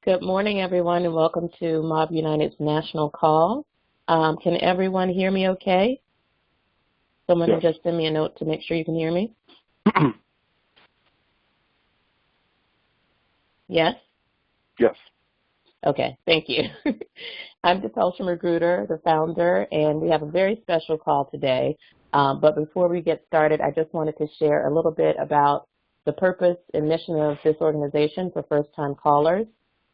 Good morning, everyone, and welcome to MOBB United's national call. Can everyone hear me okay? Someone Yes. just send me a note to make sure you can hear me. Yes? Yes. Okay, thank you. I'm Propulsion Recruiter, the founder, and we have a very special call today. But before we get started, I just wanted to share a little bit about the purpose and mission of this organization for first-time callers.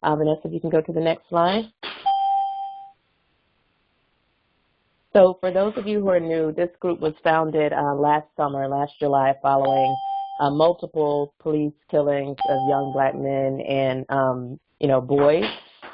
Vanessa, if you can go to the next slide. So for those of you who are new, this group was founded last July, following multiple police killings of young black men and, boys.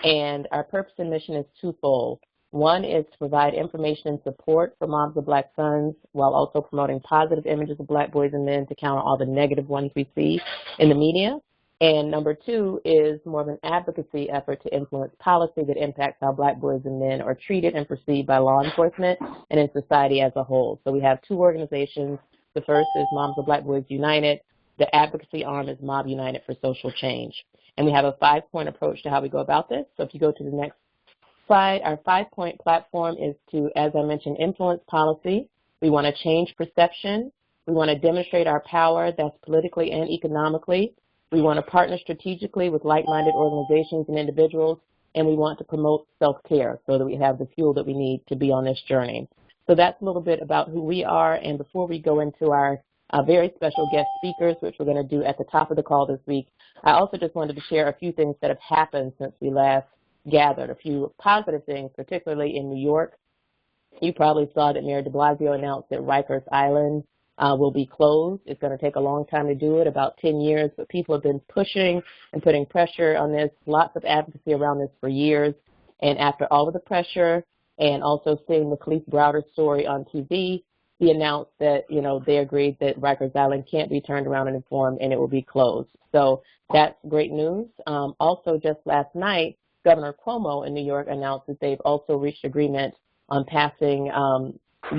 And our purpose and mission is twofold. One is to provide information and support for moms of black sons while also promoting positive images of black boys and men to counter all the negative ones we see in the media. And number two is more of an advocacy effort to influence policy that impacts how black boys and men are treated and perceived by law enforcement and in society as a whole. So we have two organizations. The first is Moms of Black Boys United. The advocacy arm is MOBB United for Social Change. And we have a 5-point approach to how we go about this. So if you go to the next slide, our 5-point platform is to, as I mentioned, influence policy. We want to change perception. We want to demonstrate our power, that's politically and economically. We want to partner strategically with like-minded organizations and individuals, and we want to promote self-care so that we have the fuel that we need to be on this journey. So that's a little bit about who we are, and before we go into our very special guest speakers, which we're going to do at the top of the call this week, I also just wanted to share a few things that have happened since we last gathered, a few positive things, particularly in New York. You probably saw that Mayor de Blasio announced that Rikers Island will be closed. It's going to take a long time to do it, about 10 years, but people have been pushing and putting pressure on this, lots of advocacy around this for years. And after all of the pressure and also seeing the Khalif Browder story on TV, he announced that, they agreed that Rikers Island can't be turned around and informed and it will be closed. So that's great news. Also, just last night, Governor Cuomo in New York announced that they've also reached agreement on passing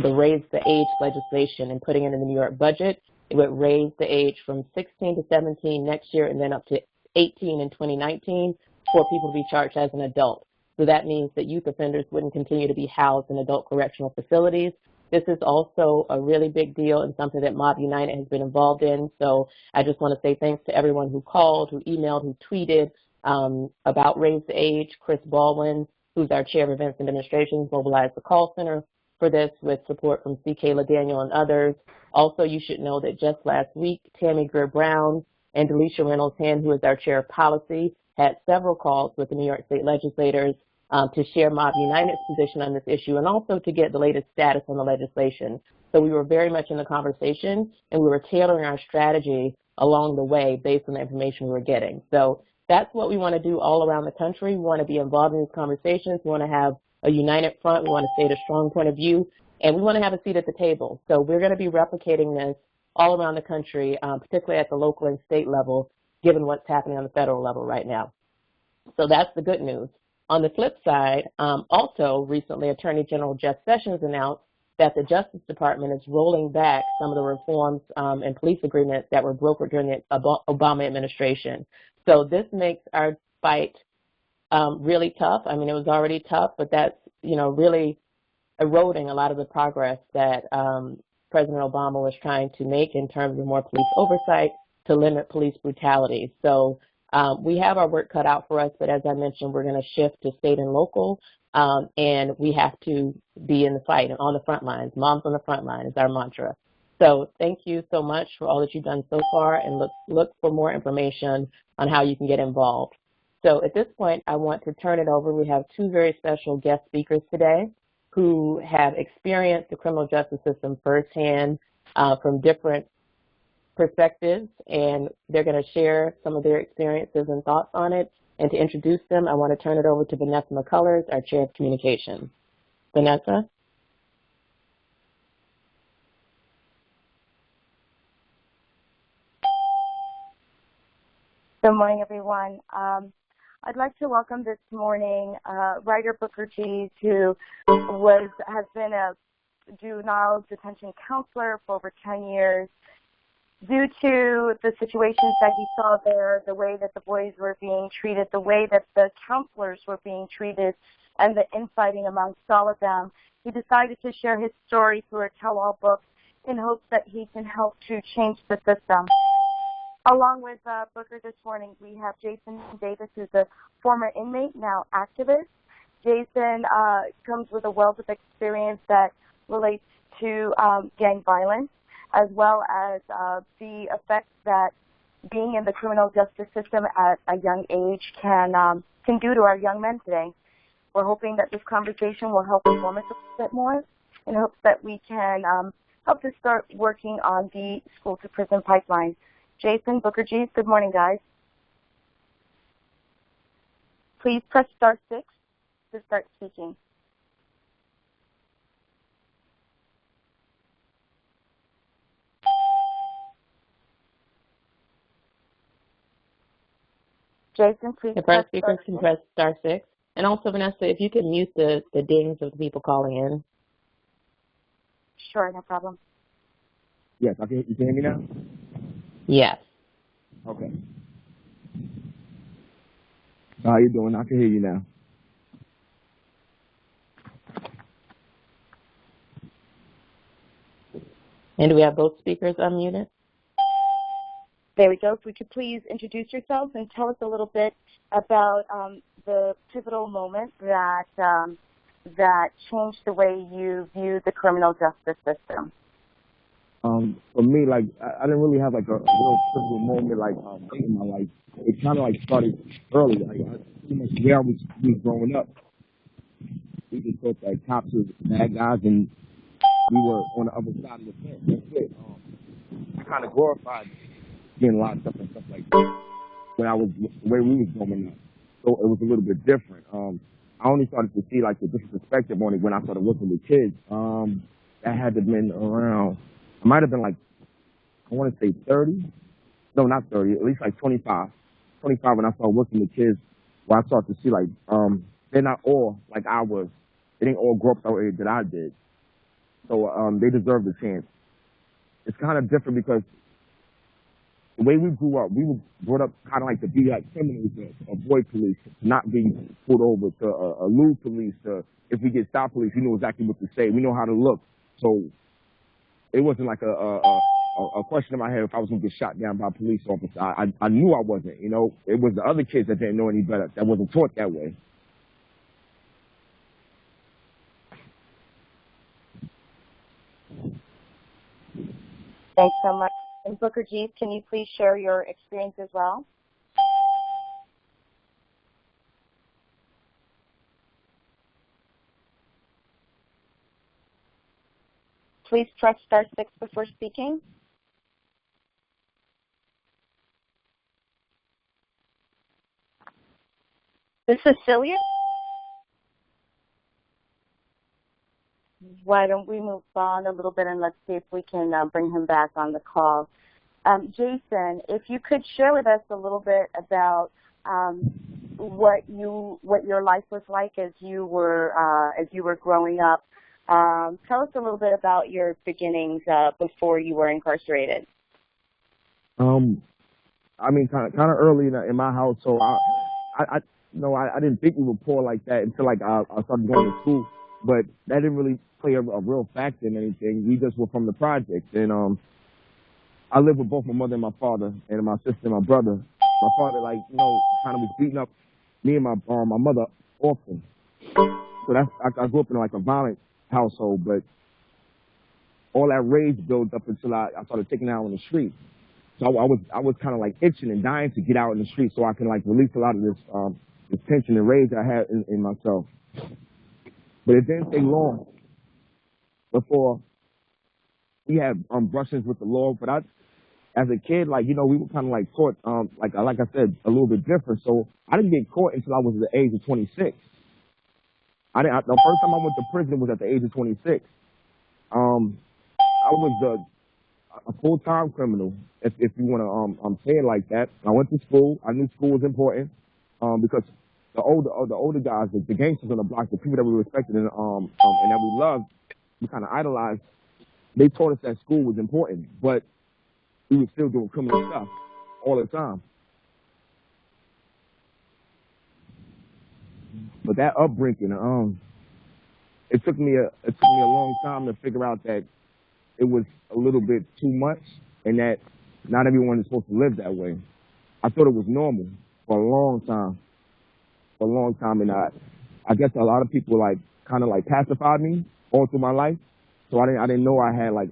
the Raise the Age legislation and putting it in the New York budget. It would raise the age from 16 to 17 next year and then up to 18 in 2019 for people to be charged as an adult. So that means that youth offenders wouldn't continue to be housed in adult correctional facilities. This is also a really big deal and something that MOBB United has been involved in. So I just want to say thanks to everyone who called, who emailed, who tweeted about Raise the Age. Chris Baldwin, who's our chair of events and demonstrations, mobilized the call center for this with support from C. Kayla Daniel and others. Also, you should know that just last week, Tammy Greer-Brown and Delisha Reynolds-Hand, who is our chair of policy, had several calls with the New York State legislators to share MOBB United's position on this issue and also to get the latest status on the legislation. So we were very much in the conversation, and we were tailoring our strategy along the way based on the information we were getting. So that's what we want to do all around the country. We want to be involved in these conversations. We want to have a united front. We want to state a strong point of view, and we want to have a seat at the table. So we're going to be replicating this all around the country, particularly at the local and state level, given what's happening on the federal level right now. So that's the good news. On the flip side, also recently, Attorney General Jeff Sessions announced that the Justice Department is rolling back some of the reforms and police agreements that were brokered during the Obama administration. So this makes our fight really tough. I mean, it was already tough, but that's, really eroding a lot of the progress that President Obama was trying to make in terms of more police oversight to limit police brutality. So we have our work cut out for us, but as I mentioned, we're going to shift to state and local, and we have to be in the fight and on the front lines. Moms on the front line is our mantra. So thank you so much for all that you've done so far, and look for more information on how you can get involved. So at this point, I want to turn it over. We have two very special guest speakers today who have experienced the criminal justice system firsthand from different perspectives, and they're going to share some of their experiences and thoughts on it. And to introduce them, I want to turn it over to Vanessa McCullers, our Chair of Communications. Vanessa? Good morning, everyone. I'd like to welcome this morning Ryder Booker Cheese, who has been a juvenile detention counselor for over 10 years. due to the situations that he saw there, the way that the boys were being treated, the way that the counselors were being treated, and the infighting amongst all of them, he decided to share his story through a tell-all book in hopes that he can help to change the system. Along with Booker this morning, we have Jason Davis, who's a former inmate, now activist. Jason comes with a wealth of experience that relates to gang violence, as well as the effects that being in the criminal justice system at a young age can do to our young men today. We're hoping that this conversation will help inform us a bit more in hopes that we can help to start working on the school-to-prison pipeline. Jason, Booker G, good morning, guys. Please press *6 to start speaking. Jason, please The press first speakers can press *6. And also, Vanessa, if you can mute the dings of the people calling in. Sure, no problem. Yes, you can hear me now? Yes. Okay. How you doing? I can hear you now. And do we have both speakers unmuted? There we go. If we could please introduce yourselves and tell us a little bit about the pivotal moment that that changed the way you view the criminal justice system. For me, like, I didn't really have like a real pivotal moment like in my life. It kind of like started early. Like, pretty much where I was growing up, we just thought that cops were bad guys and we were on the other side of the fence. That's it. I kind of glorified getting locked up and stuff like that when I was where we was growing up. So it was a little bit different. I only started to see like the different perspective on it when I started working with kids. That had to have been around, I might have been like, I want to say 30. No, not 30, at least like 25. 25 when I started working with kids, where I started to see like, they're not all like I was. They didn't all grow up the way that I did. So they deserve a chance. It's kind of different because the way we grew up, we were brought up kind of like to be like criminals, to avoid police, not being pulled over, to elude police, to if we get stopped police, we know exactly what to say. We know how to look. So it wasn't like a question in my head if I was going to get shot down by a police officer. I knew I wasn't, you know. It was the other kids that didn't know any better, that wasn't taught that way. Thanks so much. And Booker G, can you please share your experience as well? Please press *6 before speaking. This is Cecilia. Why don't we move on a little bit and let's see if we can bring him back on the call. Jason, if you could share with us a little bit about what your life was like as you were growing up. Tell us a little bit about your beginnings before you were incarcerated. I mean, kind of early in my household. I didn't think we were poor like that until like I started going to school. But that didn't really play a real factor in anything. We just were from the projects, and I lived with both my mother and my father, and my sister and my brother. My father, like, you know, kind of was beating up me and my mother often. So I grew up in like a violent household, but all that rage built up until I started taking it out on the street. So I was kind of like itching and dying to get out in the street so I can like release a lot of this tension and rage I had in myself. But it didn't take long before we had brush-ins with the law. But as a kid, like, you know, we were kind of like taught, like I said, a little bit different. So I didn't get caught until I was at the age of 26. The first time I went to prison was at the age of 26. I was a full-time criminal, if you want to say it like that. I went to school. I knew school was important because the older guys, the gangsters on the block, the people that we respected and that we loved, we kind of idolized. They taught us that school was important, but we were still doing criminal stuff all the time. But that upbringing, it took me a long time to figure out that it was a little bit too much, and that not everyone is supposed to live that way. I thought it was normal for a long time, and I guess a lot of people like kind of like pacified me all through my life, so I didn't know I had like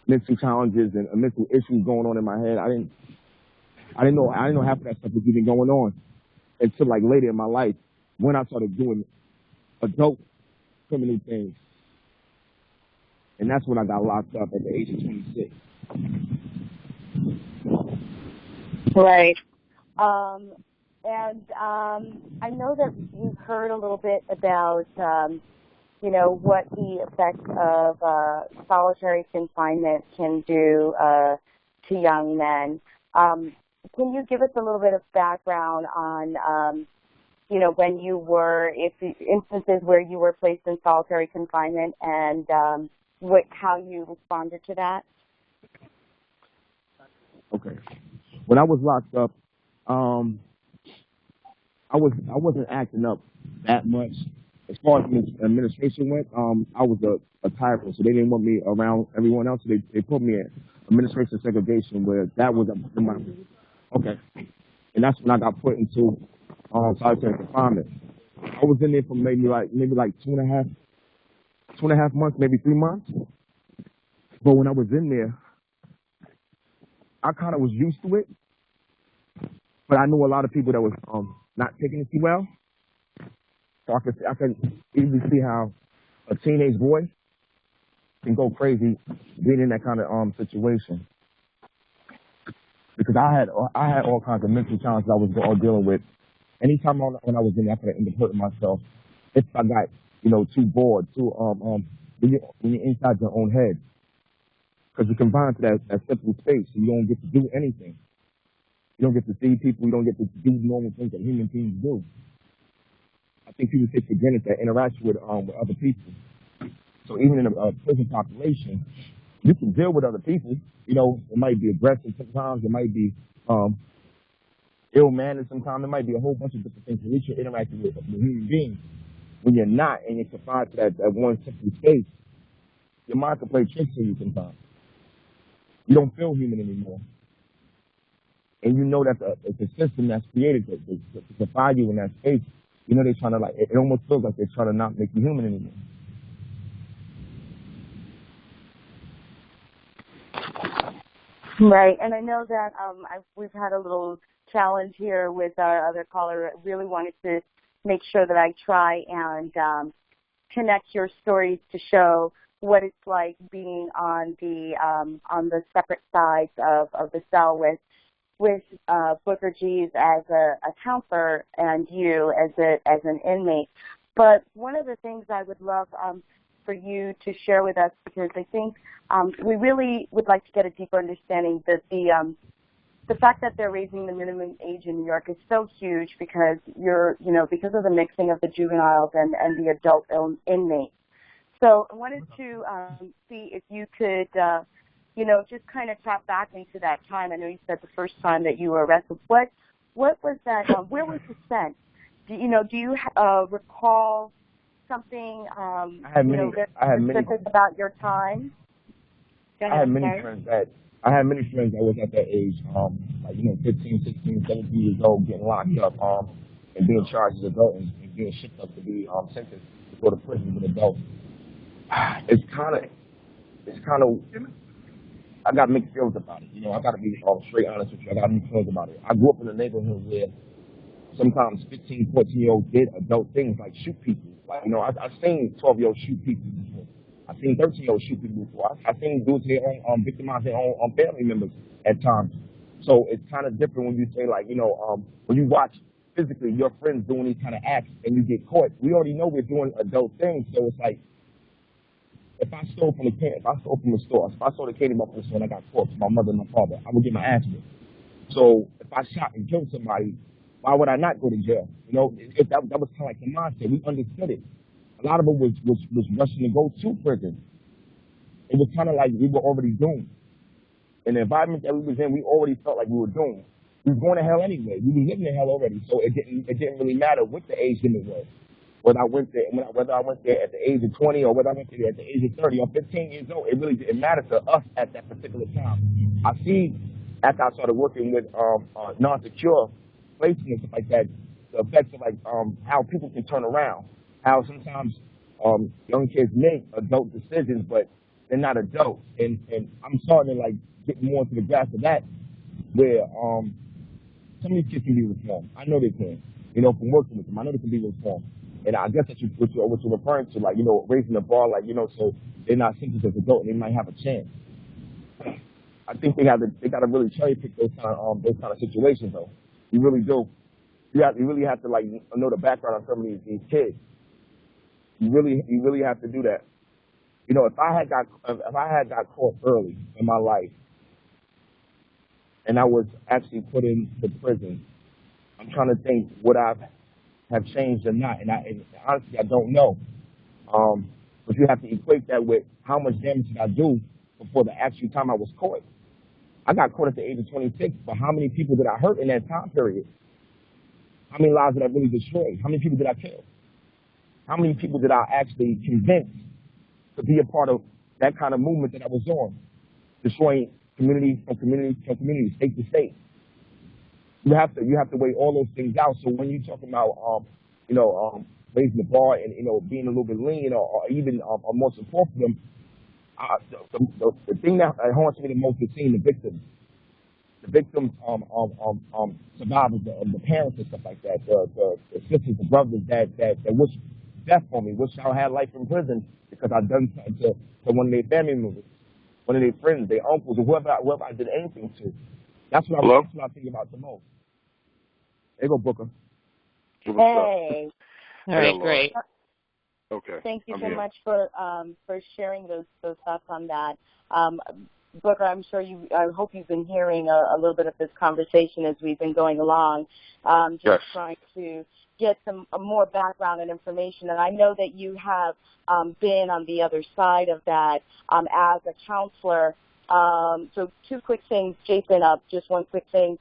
mental challenges and mental issues going on in my head. I didn't know half of that stuff was even going on until like later in my life when I started doing adult criminal things. And that's when I got locked up at the age of 26. Right. I know that you've heard a little bit about, what the effects of solitary confinement can do to young men. Can you give us a little bit of background on, when you were, instances where you were placed in solitary confinement and how you responded to that? Okay. When I was locked up, I wasn't acting up that much. As far as the administration went, I was a tyrant, so they didn't want me around everyone else. So they put me in administration segregation, where that was okay. And that's when I got put into solitary confinement. I was in there for maybe like 2.5 months, maybe 3 months. But when I was in there, I kind of was used to it. But I knew a lot of people that was not taking it too well. So I could easily see how a teenage boy can go crazy being in that kind of situation. Because I had all kinds of mental challenges I was dealing with. Anytime when I was in there, I could end up hurting myself. If I got too bored, when you're inside your own head, because you're confined to that simple space, so you don't get to do anything. You don't get to see people. You don't get to do normal things that human beings do. I think people take for granted that interaction with other people. So even in a prison population, you can deal with other people. It might be aggressive sometimes. It might be ill-mannered sometimes. It might be a whole bunch of different things. At least you're interacting with human beings. When you're not and you're confined to that one simple space, your mind can play tricks on you sometimes. You don't feel human anymore. And you know that the system that's created to confine you in that space, they're trying to it almost feels like they're trying to not make you human anymore. Right, and I know that we've had a little challenge here with our other caller. I really wanted to make sure that I try and connect your stories to show what it's like being on the separate sides of the cell with Booker G's as a counselor and you as an inmate. But one of the things I would love for you to share with us, because I think we really would like to get a deeper understanding that the fact that they're raising the minimum age in New York is so huge because because of the mixing of the juveniles and the adult inmates. So I wanted to see if you could just kind of tap back into that time. I know you said the first time that you were arrested. What was that? Where was the sense? Do you recall something? I had many specific about your time. I had many friends that was at that age, 15, 16, 17 years old, getting locked up, and being charged as adults and being shipped up to be sentenced to go to prison with adults. It's kind of. I got mixed feelings about it. I got to be straight honest with you. I got mixed feelings about it. I grew up in a neighborhood where sometimes 15, 14-year-olds did adult things like shoot people. I've seen 12-year-olds shoot people before. I've seen 13-year-olds shoot people before. I've seen dudes victimize their own family members at times. So it's kind of different when you say when you watch physically your friends doing these kind of acts and you get caught. We already know we're doing adult things, so it's like, if I stole from the store, if I stole the candy bar from the store and I got caught to my mother and my father, I would get my ass whipped. So if I shot and killed somebody, why would I not go to jail? That was kind of like the mindset. We understood it. A lot of it was rushing to go to prison. It was kind of like we were already doomed. in the environment that we was in, we already felt like we were doomed. We was going to hell anyway. We was living in hell already, so it didn't really matter what the age limit was. Whether I went there at the age of 20 or whether I went there at the age of 30 or 15 years old, it really didn't matter to us at that particular time. I see after I started working with non-secure places and stuff like that, the effects of like how people can turn around, how sometimes young kids make adult decisions, but they're not adults, and I'm starting to like get more into the grasp of that, where some of these kids can be reformed. I know they can, from working with them. I know they can be reformed. And I guess that's what you're referring to, like, raising the bar, like, so they're not sentenced as adults and they might have a chance. I think they got to really cherry pick those kind of situations, though. You really do. You really have to like know the background of some of these kids. You really have to do that. If I had got caught early in my life, and I was actually put into prison, I'm trying to think would I have changed or not, and honestly I don't know. But you have to equate that with how much damage did I do before the actual time I was caught. I got caught at the age of 26, but how many people did I hurt in that time period? How many lives did I really destroy? How many people did I kill? How many people did I actually convince to be a part of that kind of movement that I was on, destroying community from community, state to state? You have to weigh all those things out. So when you're talking about raising the bar and being a little bit lean or even more support for them, the thing that haunts me the most is seeing the victims, survivors, the parents and stuff like that, the sisters, the brothers that wish death for me, wish I had life in prison because I've done something to one of their family members, one of their friends, their uncles, or whoever I did anything to. That's what I think about the most. There you go, Booker. Hey. All right, great. Okay. Thank you so much for sharing those thoughts on that. Booker, I hope you've been hearing a little bit of this conversation as we've been going along, yes. Trying to get some more background and information. And I know that you have been on the other side of that as a counselor. So two quick things, Jason. Just one quick thing.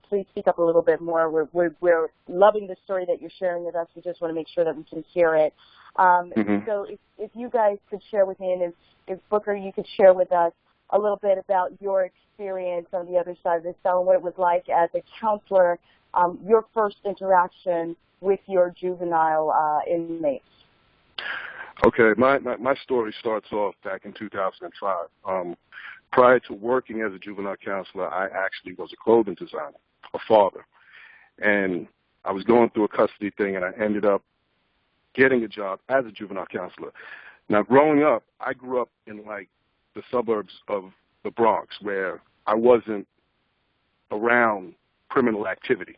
Please speak up a little bit more. We're loving the story that you're sharing with us. We just want to make sure that we can hear it. So if you guys could share with me, and if Booker, you could share with us a little bit about your experience on the other side of the cell and what it was like as a counselor, your first interaction with your juvenile inmates. Okay, my story starts off back in 2005. Prior to working as a juvenile counselor, I actually was a clothing designer, a father. And I was going through a custody thing, and I ended up getting a job as a juvenile counselor. Now, growing up, I grew up in, like, the suburbs of the Bronx, where I wasn't around criminal activity.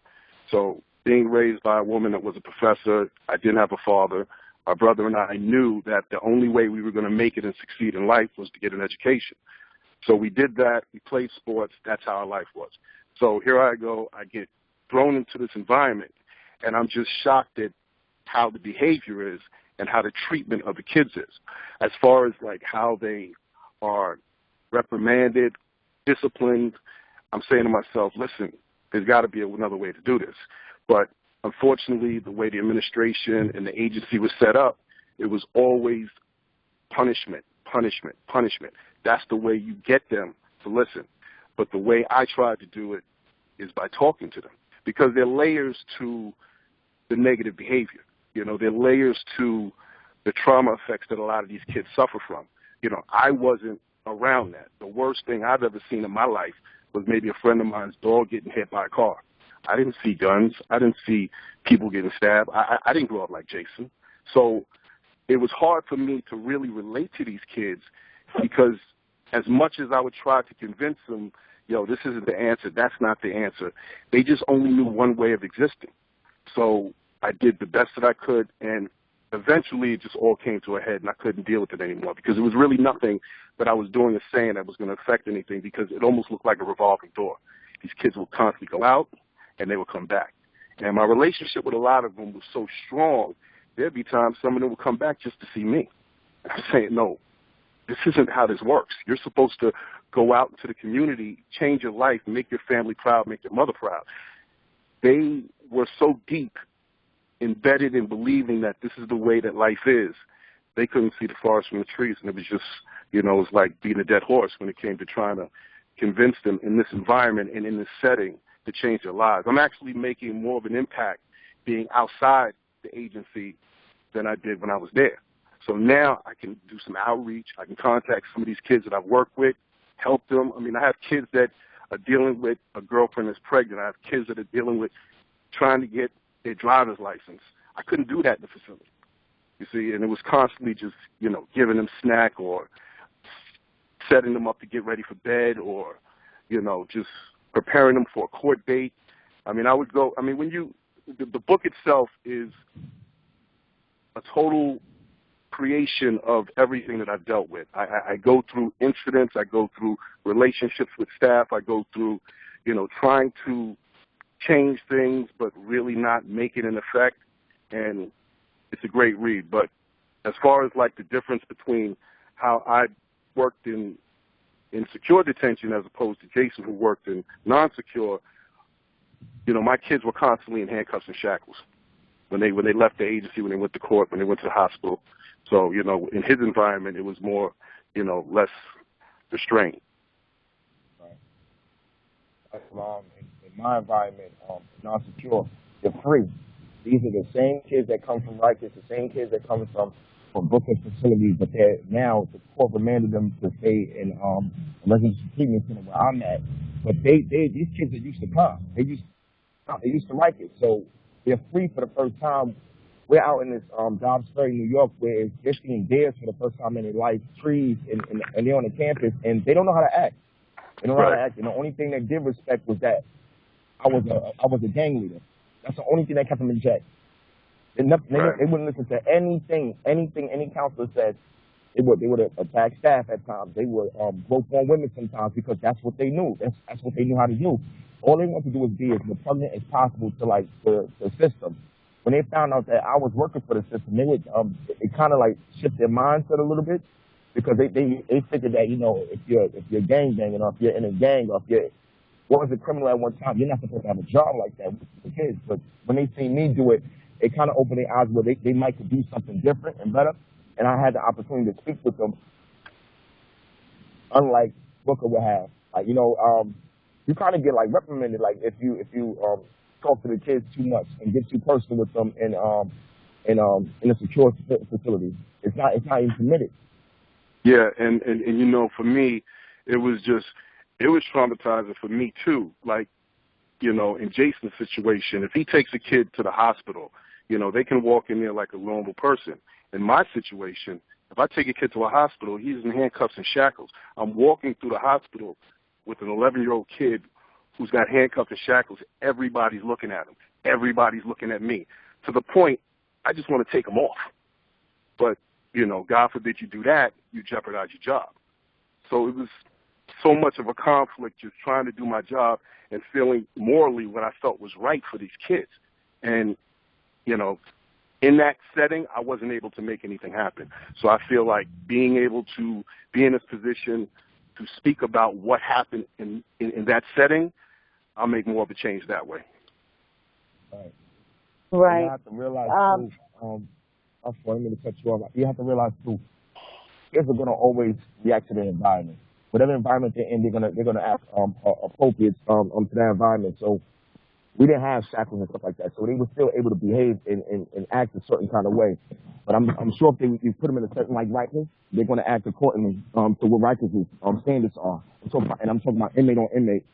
So being raised by a woman that was a professor, I didn't have a father. My brother and I knew that the only way we were going to make it and succeed in life was to get an education. So we did that. We played sports. That's how our life was. So here I go. I get thrown into this environment, and I'm just shocked at how the behavior is and how the treatment of the kids is, as far as, like, how they are reprimanded, disciplined. I'm saying to myself, listen, there's got to be another way to do this. But unfortunately, the way the administration and the agency was set up, it was always punishment, punishment, punishment. That's the way you get them to listen. But the way I tried to do it is by talking to them, because there are layers to the negative behavior. There are layers to the trauma effects that a lot of these kids suffer from. I wasn't around that. The worst thing I've ever seen in my life was maybe a friend of mine's dog getting hit by a car. I didn't see guns. I didn't see people getting stabbed. I didn't grow up like Jason. So it was hard for me to really relate to these kids, because as much as I would try to convince them, this isn't the answer, that's not the answer, they just only knew one way of existing. So I did the best that I could, and eventually it just all came to a head, and I couldn't deal with it anymore, because it was really nothing that I was doing or saying that was going to affect anything, because it almost looked like a revolving door. These kids would constantly go out, and they would come back. And my relationship with a lot of them was so strong, there'd be times some of them would come back just to see me. And I'm saying, no, this isn't how this works. You're supposed to go out into the community, change your life, make your family proud, make your mother proud. They were so deep embedded in believing that this is the way that life is. They couldn't see the forest from the trees, and it was just, it was like beating a dead horse when it came to trying to convince them in this environment and in this setting to change their lives. I'm actually making more of an impact being outside the agency than I did when I was there. So now I can do some outreach. I can contact some of these kids that I've worked with, help them. I mean, I have kids that are dealing with a girlfriend that's pregnant. I have kids that are dealing with trying to get their driver's license. I couldn't do that in the facility, you see, and it was constantly just, giving them snack or setting them up to get ready for bed or, just preparing them for a court date. I mean, the book itself is a total creation of everything that I've dealt with. I go through incidents. I go through relationships with staff. I go through, trying to change things but really not making an effect. And it's a great read. But as far as like the difference between how I worked in secure detention as opposed to Jason, who worked in non-secure, my kids were constantly in handcuffs and shackles when they left the agency, when they went to court, when they went to the hospital. So, in his environment, it was more, less restraint. Right. That's in my environment, non-secure, they're free. These are the same kids that come from Rikers, the same kids that come from Brooklyn facilities, but they're now, the court remanded them to stay in a residential treatment center where I'm at. But these kids are used to come. They used to like it. So they're free for the first time. We're out in this Dobbs Ferry, New York, where they're seeing bears for the first time in their life, trees, and they're on the campus, and they don't know how to act. They don't know how to act. And the only thing they did respect was that I was a gang leader. That's the only thing that kept them in check. They wouldn't listen to anything any counselor said. They would attack staff at times. They would grope on women sometimes because that's what they knew. That's what they knew how to do. All they want to do is be as repugnant as possible to the system. When they found out that I was working for the system, they would it kind of like shift their mindset a little bit because they figured that if you're gangbanging or if you're in a gang or if you was a criminal at one time, you're not supposed to have a job like that with the kids. But when they see me do it, it kind of opened their eyes where they might could do something different and better. And I had the opportunity to speak with them, unlike Booker would have. You kind of get reprimanded if you talk to the kids too much and get too personal with them in a secure facility. It's not even permitted. Yeah, and for me, it was traumatizing for me too. In Jason's situation, if he takes a kid to the hospital, they can walk in there like a normal person. In my situation, if I take a kid to a hospital, he's in handcuffs and shackles. I'm walking through the hospital with an 11-year-old kid who's got handcuffs and shackles. Everybody's looking at him. Everybody's looking at me. To the point, I just want to take him off. But, God forbid you do that, you jeopardize your job. So it was so much of a conflict just trying to do my job and feeling morally what I felt was right for these kids. And, in that setting, I wasn't able to make anything happen. So I feel like being able to be in this position to speak about what happened in that setting, I'll make more of a change that way. Right. You have to realize, too, I'm sorry, I didn't mean to cut you off. You have to realize, too, kids are going to always react to their environment. Whatever environment they're in, they're gonna act appropriate to that environment. So we didn't have shackles and stuff like that, so they were still able to behave and act a certain kind of way. But I'm sure if you put them in a certain Rikers, they're gonna act accordingly to what Rikers' standards are. I'm talking about inmate on inmate.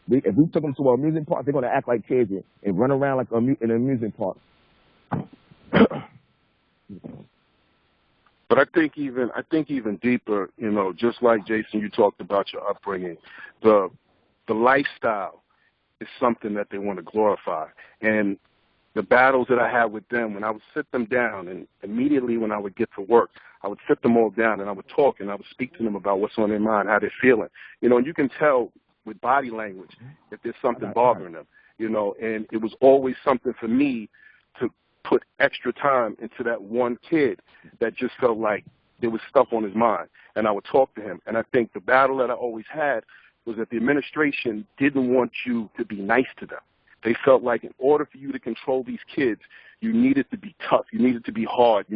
If we took them to an amusement park, they're gonna act like kids and run around like in an amusement park. But I think even deeper, just like Jason, you talked about your upbringing, the lifestyle is something that they want to glorify. And the battles that I had with them, when I would sit them down, and immediately when I would get to work, I would sit them all down and I would talk and I would speak to them about what's on their mind, how they're feeling. And you can tell with body language if there's something bothering them, and it was always something for me to put extra time into that one kid that just felt like there was stuff on his mind, and I would talk to him. And I think the battle that I always had was that the administration didn't want you to be nice to them. They felt like in order for you to control these kids, you needed to be tough, you needed to be hard,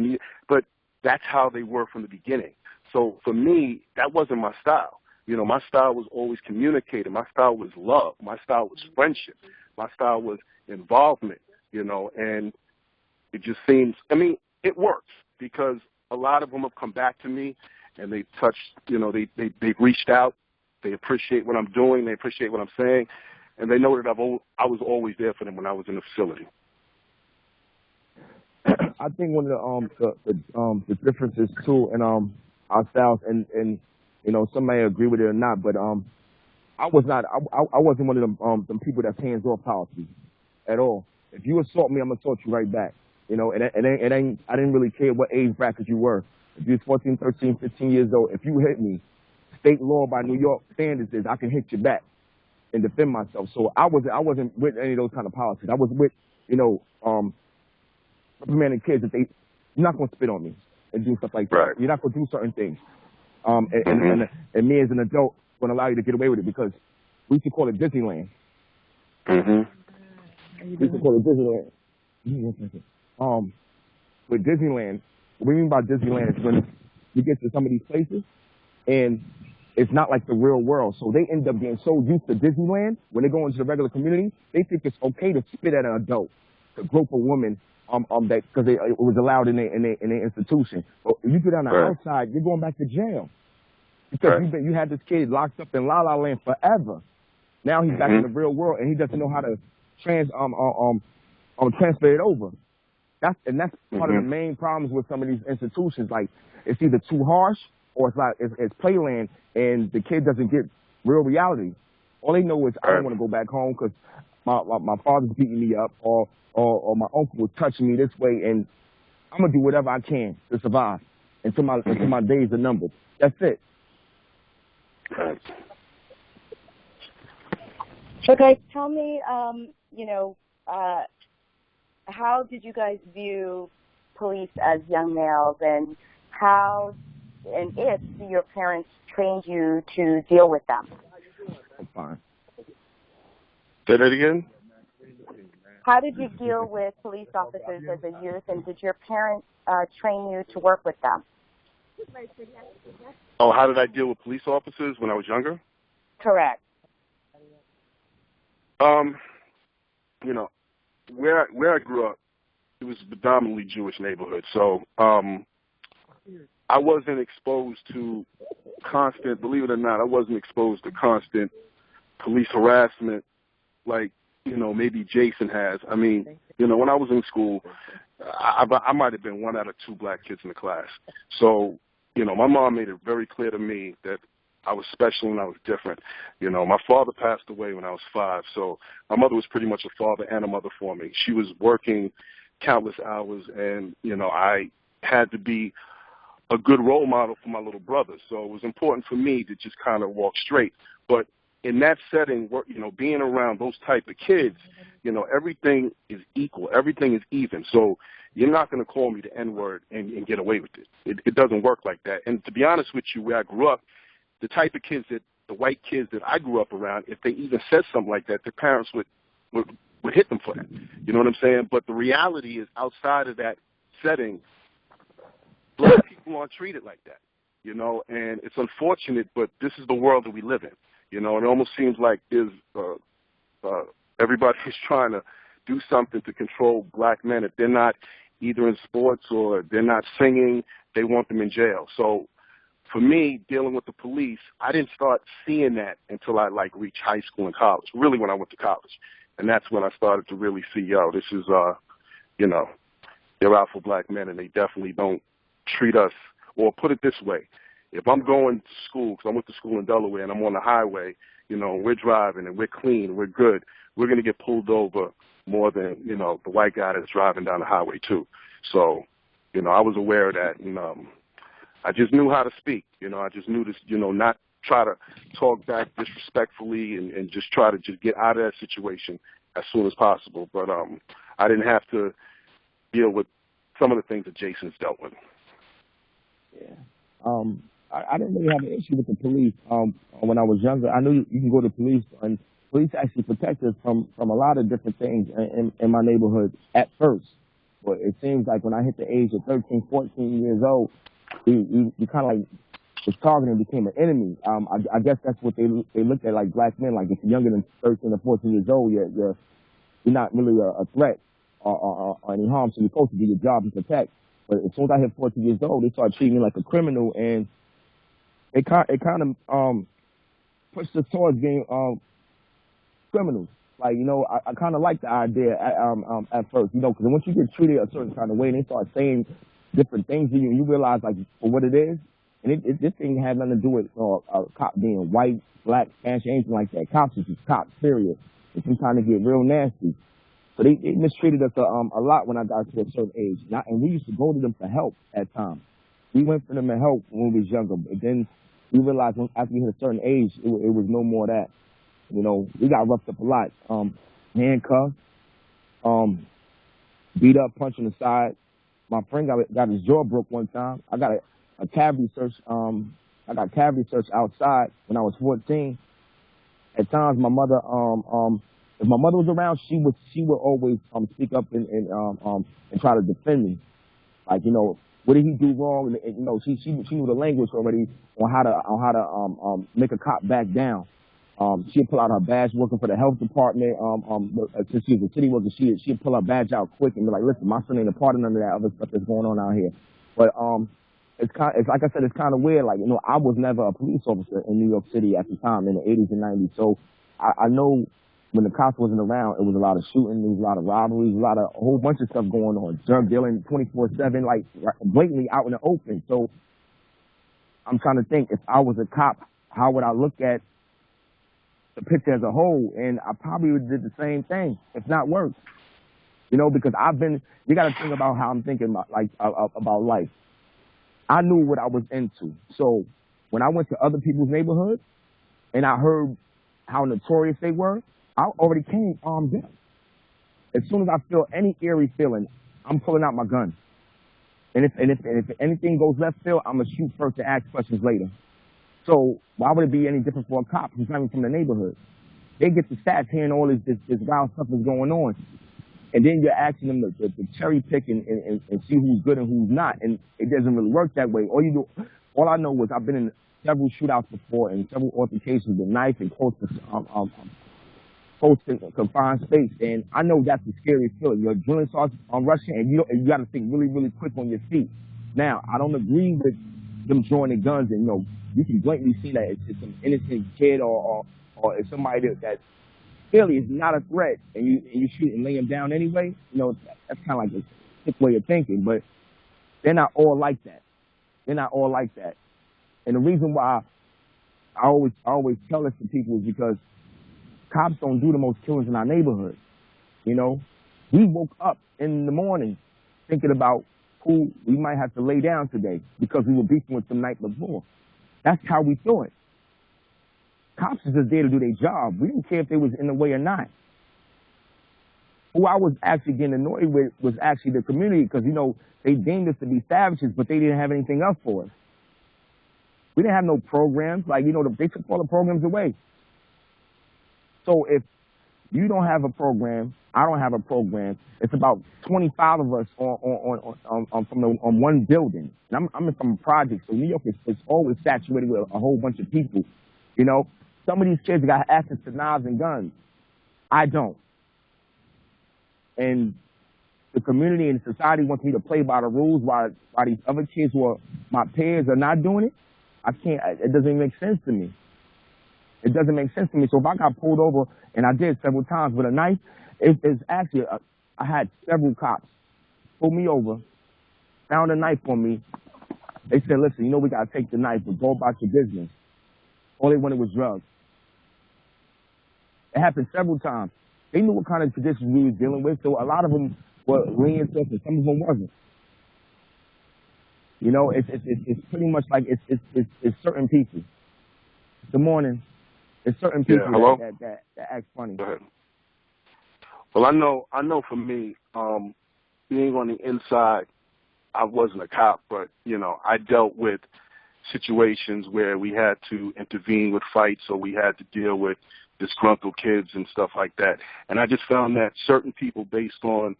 but that's how they were from the beginning. So for me, that wasn't my style. You know, my style was always communicating. My style was love. My style was friendship. My style was involvement, you know, and it just seems, I mean, it works because a lot of them have come back to me and they've touched, you know, they've reached out. They appreciate what I'm doing. They appreciate what I'm saying. And they know that I was always there for them when I was in the facility. I think one of the differences too in our styles, and you know, some may agree with it or not, but I wasn't one of them people that's hands off policy at all. If you assault me, I'm gonna assault you right back. You know, I didn't really care what age bracket you were. If you're 14, 13, 15 years old, if you hit me, state law by New York standards is I can hit you back and defend myself. So I wasn't with any of those kind of policies. I was with, you know, reprimanding kids that you're not gonna spit on me and do stuff like that. Right. You're not gonna do certain things. And me as an adult gonna allow you to get away with it because we used to call it Disneyland. We used to call it Disneyland. With Disneyland, what we mean by Disneyland is when you get to some of these places and it's not like the real world. So they end up getting so used to Disneyland, when they go into the regular community, they think it's okay to spit at an adult, to grope a woman, that because it was allowed in their institution. But if you get on the outside, you're going back to jail because you had this kid locked up in La La Land forever. Now he's back in the real world and he doesn't know how to transfer it over. That's part of the main problems with some of these institutions. Like, it's either too harsh or it's like it's playland, and the kid doesn't get real reality. All they know is I don't want to go back home because my father's beating me up, or my uncle was touching me this way, and I'm gonna do whatever I can to survive until my days are numbered. That's it. Okay, tell me, how did you guys view police as young males, and how and if your parents trained you to deal with them? I'm fine. Say that again? How did you deal with police officers as a youth, and did your parents train you to work with them? Oh, how did I deal with police officers when I was younger? Correct. You know, where I grew up, it was a predominantly Jewish neighborhood, so I wasn't exposed to constant, believe it or not, I wasn't exposed to constant police harassment like, you know, maybe Jason has. I mean, you know, when I was in school, I might have been one out of two black kids in the class. So, you know, my mom made it very clear to me that I was special and I was different. You know, my father passed away when I was 5, so my mother was pretty much a father and a mother for me. She was working countless hours, and, you know, I had to be a good role model for my little brother. So it was important for me to just kind of walk straight. But in that setting, you know, being around those type of kids, you know, everything is equal. Everything is even. So you're not going to call me the N-word and get away with it. It doesn't work like that. And to be honest with you, where I grew up, the type of kids the white kids that I grew up around, if they even said something like that, their parents would hit them for that. You know what I'm saying? But the reality is, outside of that setting, black people aren't treated like that, you know, and it's unfortunate, but this is the world that we live in. You know, it almost seems like there's everybody's trying to do something to control black men. If they're not either in sports or they're not singing, they want them in jail. So for me, dealing with the police, I didn't start seeing that until I, reached high school and college, really when I went to college. And that's when I started to really see, this is, you know, they're out for black men, and they definitely don't treat us, or put it this way, if I'm going to school, because I went to school in Delaware, and I'm on the highway, you know, we're driving and we're clean, we're good, we're going to get pulled over more than, you know, the white guy that's driving down the highway too. So, you know, I was aware of that, and I just knew how to speak. You know, I just knew this, you know, not try to talk back disrespectfully and just try to just get out of that situation as soon as possible. But I didn't have to deal with some of the things that Jason's dealt with. Yeah. I didn't really have an issue with the police. When I was younger, I knew you can go to police, and police actually protect us from a lot of different things in my neighborhood at first. But it seems like when I hit the age of 13, 14 years old, we kind of like was targeted and became an enemy. I guess that's what they looked at, like black men. Like if you're younger than 13 or 14 years old, you're not really a threat or any harm. So you're supposed to do your job and protect. But as soon as I hit 14 years old, they started treating me like a criminal, and it kind of pushed us towards being criminals. Like, you know, I kind of like the idea at first, you know, because once you get treated a certain kind of way and they start saying different things to you, and you realize, like, for what it is, and this thing had nothing to do with a cop being white, black, Spanish, anything like that. Cops is just cops, period. It can kind of get real nasty. So they mistreated us a lot when I got to a certain age. And we used to go to them for help at times. We went for them for help when we was younger, but then we realized after we hit a certain age, it was no more of that. You know, we got roughed up a lot. Handcuffed, beat up, punched in the side. My friend got his jaw broke one time. I got a cavity search. I got cavity search outside when I was 14. At times, my mother, if my mother was around, she would always speak up and try to defend me. Like, you know, what did he do wrong? And you know, she knew the language already on how to make a cop back down. She'd pull out her badge working for the health department. Since she was a city worker, she'd pull her badge out quick and be like, "Listen, my son ain't a part of none of that other stuff that's going on out here." But it's like I said, it's kind of weird. Like, you know, I was never a police officer in New York City at the time in the 80s and 90s, so I know when the cops wasn't around, it was a lot of shooting, there was a lot of robberies, a whole bunch of stuff going on, drug dealing 24/7, like blatantly out in the open. So I'm trying to think, if I was a cop, how would I look at the picture as a whole? And I probably would have did the same thing, if not worse. You know, because you got to think about how I'm thinking about life. I knew what I was into. So when I went to other people's neighborhoods and I heard how notorious they were, I already came armed up. As soon as I feel any eerie feeling, I'm pulling out my gun. And if anything goes left field, I'm gonna shoot first and ask questions later. So why would it be any different for a cop who's not even from the neighborhood? They get the stats hearing all this wild stuff that's going on. And then you're asking them to cherry pick and see who's good and who's not. And it doesn't really work that way. All I know was I've been in several shootouts before and several altercations with knife and close to confined space. And I know that's the scariest feeling. Your adrenaline starts rushing, and you got to think really, really quick on your feet. Now, I don't agree with them drawing their guns, and, you know, you can blatantly see that it's some innocent kid or it's somebody that really is not a threat, and you shoot and lay him down anyway. You know, that's kind of like a sick way of thinking, but they're not all like that. They're not all like that. And the reason why I always tell this to people is because cops don't do the most killings in our neighborhood. You know, we woke up in the morning thinking about who we might have to lay down today because we were beefing with them the night before. That's how we do it. Cops is just there to do their job. We didn't care if they was in the way or not. Who I was actually getting annoyed with was actually the community, because, you know, they deemed us to be savages, but they didn't have anything else for us. We didn't have no programs. Like, you know, they took all the programs away. So if you don't have a program, I don't have a program. It's about 25 of us on one building. And I'm from a project, so New York is always saturated with a whole bunch of people. You know, some of these kids got access to knives and guns. I don't. And the community and society wants me to play by the rules while these other kids who are my peers are not doing it. I can't. It doesn't make sense to me. It doesn't make sense to me. So if I got pulled over, and I did several times with a knife, it's actually, I had several cops pull me over, found a knife on me. They said, "Listen, you know, we got to take the knife, but go about your business." All they wanted was drugs. It happened several times. They knew what kind of conditions we were dealing with, so a lot of them were lenient to us, and some of them wasn't. You know, it's pretty much like it's certain people. Good morning. It's certain people that act funny. Go ahead. Well, I know for me, being on the inside, I wasn't a cop, but, you know, I dealt with situations where we had to intervene with fights, or we had to deal with disgruntled kids and stuff like that. And I just found that certain people, based on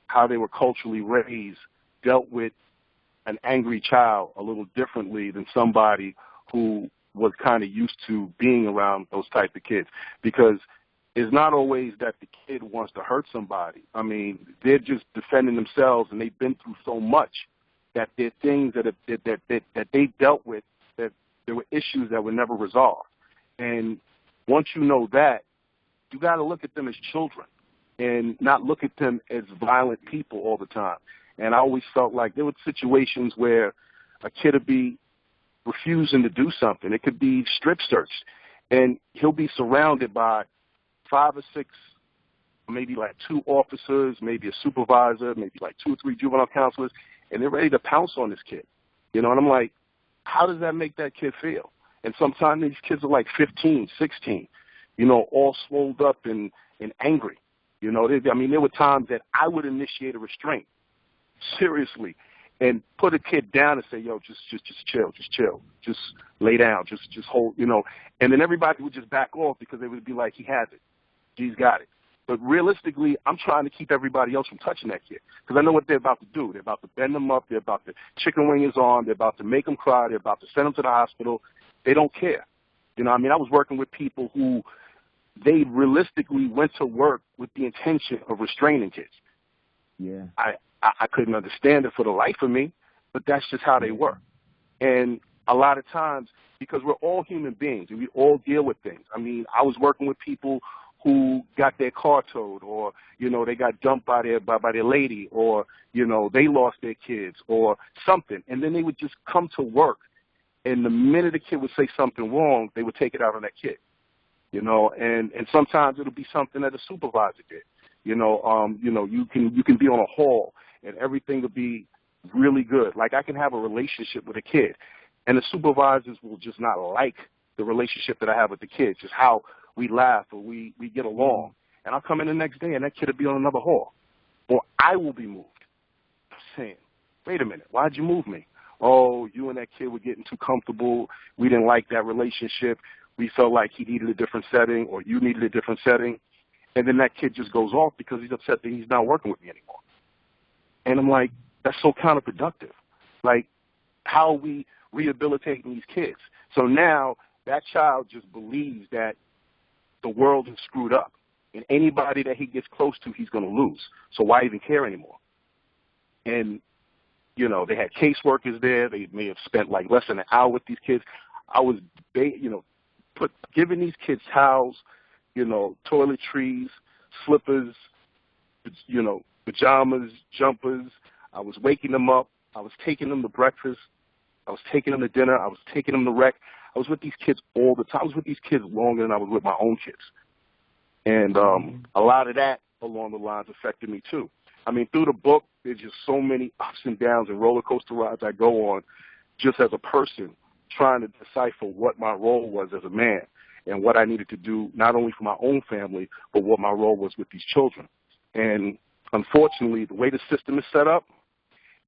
how they were culturally raised, dealt with an angry child a little differently than somebody who was kind of used to being around those type of kids. Because it's not always that the kid wants to hurt somebody. I mean, they're just defending themselves, and they've been through so much that there are things that they dealt with, that there were issues that were never resolved. And once you know that, you got to look at them as children and not look at them as violent people all the time. And I always felt like there were situations where a kid would be refusing to do something. It could be strip searched, and he'll be surrounded by 5 or 6, maybe like 2 officers, maybe a supervisor, maybe like 2 or 3 juvenile counselors, and they're ready to pounce on this kid. You know, and I'm like, how does that make that kid feel? And sometimes these kids are like 15, 16, you know, all swolled up and angry. You know, there were times that I would initiate a restraint, seriously, and put a kid down and say, yo, just chill, just lay down, just hold, you know. And then everybody would just back off because they would be like, he has it, he's got it. But realistically, I'm trying to keep everybody else from touching that kid, because I know what they're about to do. They're about to bend them up. They're about to chicken wing his arm. They're about to make him cry. They're about to send him to the hospital. They don't care. You know, I mean, I was working with people who they realistically went to work with the intention of restraining kids. Yeah. I couldn't understand it for the life of me, but that's just how they were. And a lot of times, because we're all human beings and we all deal with things. I mean, I was working with people who got their car towed, or, you know, they got dumped by their lady, or, you know, they lost their kids or something. And then they would just come to work, and the minute a kid would say something wrong, they would take it out on that kid. You know, and sometimes it'll be something that a supervisor did. You know, you can be on a hall and everything will be really good. Like, I can have a relationship with a kid, and the supervisors will just not like the relationship that I have with the kids, just how we laugh or we get along. And I'll come in the next day and that kid will be on another hall, or I will be moved. I'm saying, wait a minute, why'd you move me? Oh, you and that kid were getting too comfortable. We didn't like that relationship. We felt like he needed a different setting, or you needed a different setting. And then that kid just goes off because he's upset that he's not working with me anymore. And I'm like, that's so counterproductive. Like, how are we rehabilitating these kids? So now that child just believes that the world is screwed up, and anybody that he gets close to, he's going to lose. So why even care anymore? And, you know, they had caseworkers there. They may have spent like less than an hour with these kids. I was, giving these kids towels, you know, toiletries, slippers, you know, pajamas, jumpers. I was waking them up. I was taking them to breakfast. I was taking them to dinner. I was taking them to rec. I was with these kids all the time. I was with these kids longer than I was with my own kids. And a lot of that along the lines affected me too. I mean, through the book, there's just so many ups and downs and roller coaster rides I go on just as a person, trying to decipher what my role was as a man and what I needed to do, not only for my own family, but what my role was with these children. And unfortunately, the way the system is set up,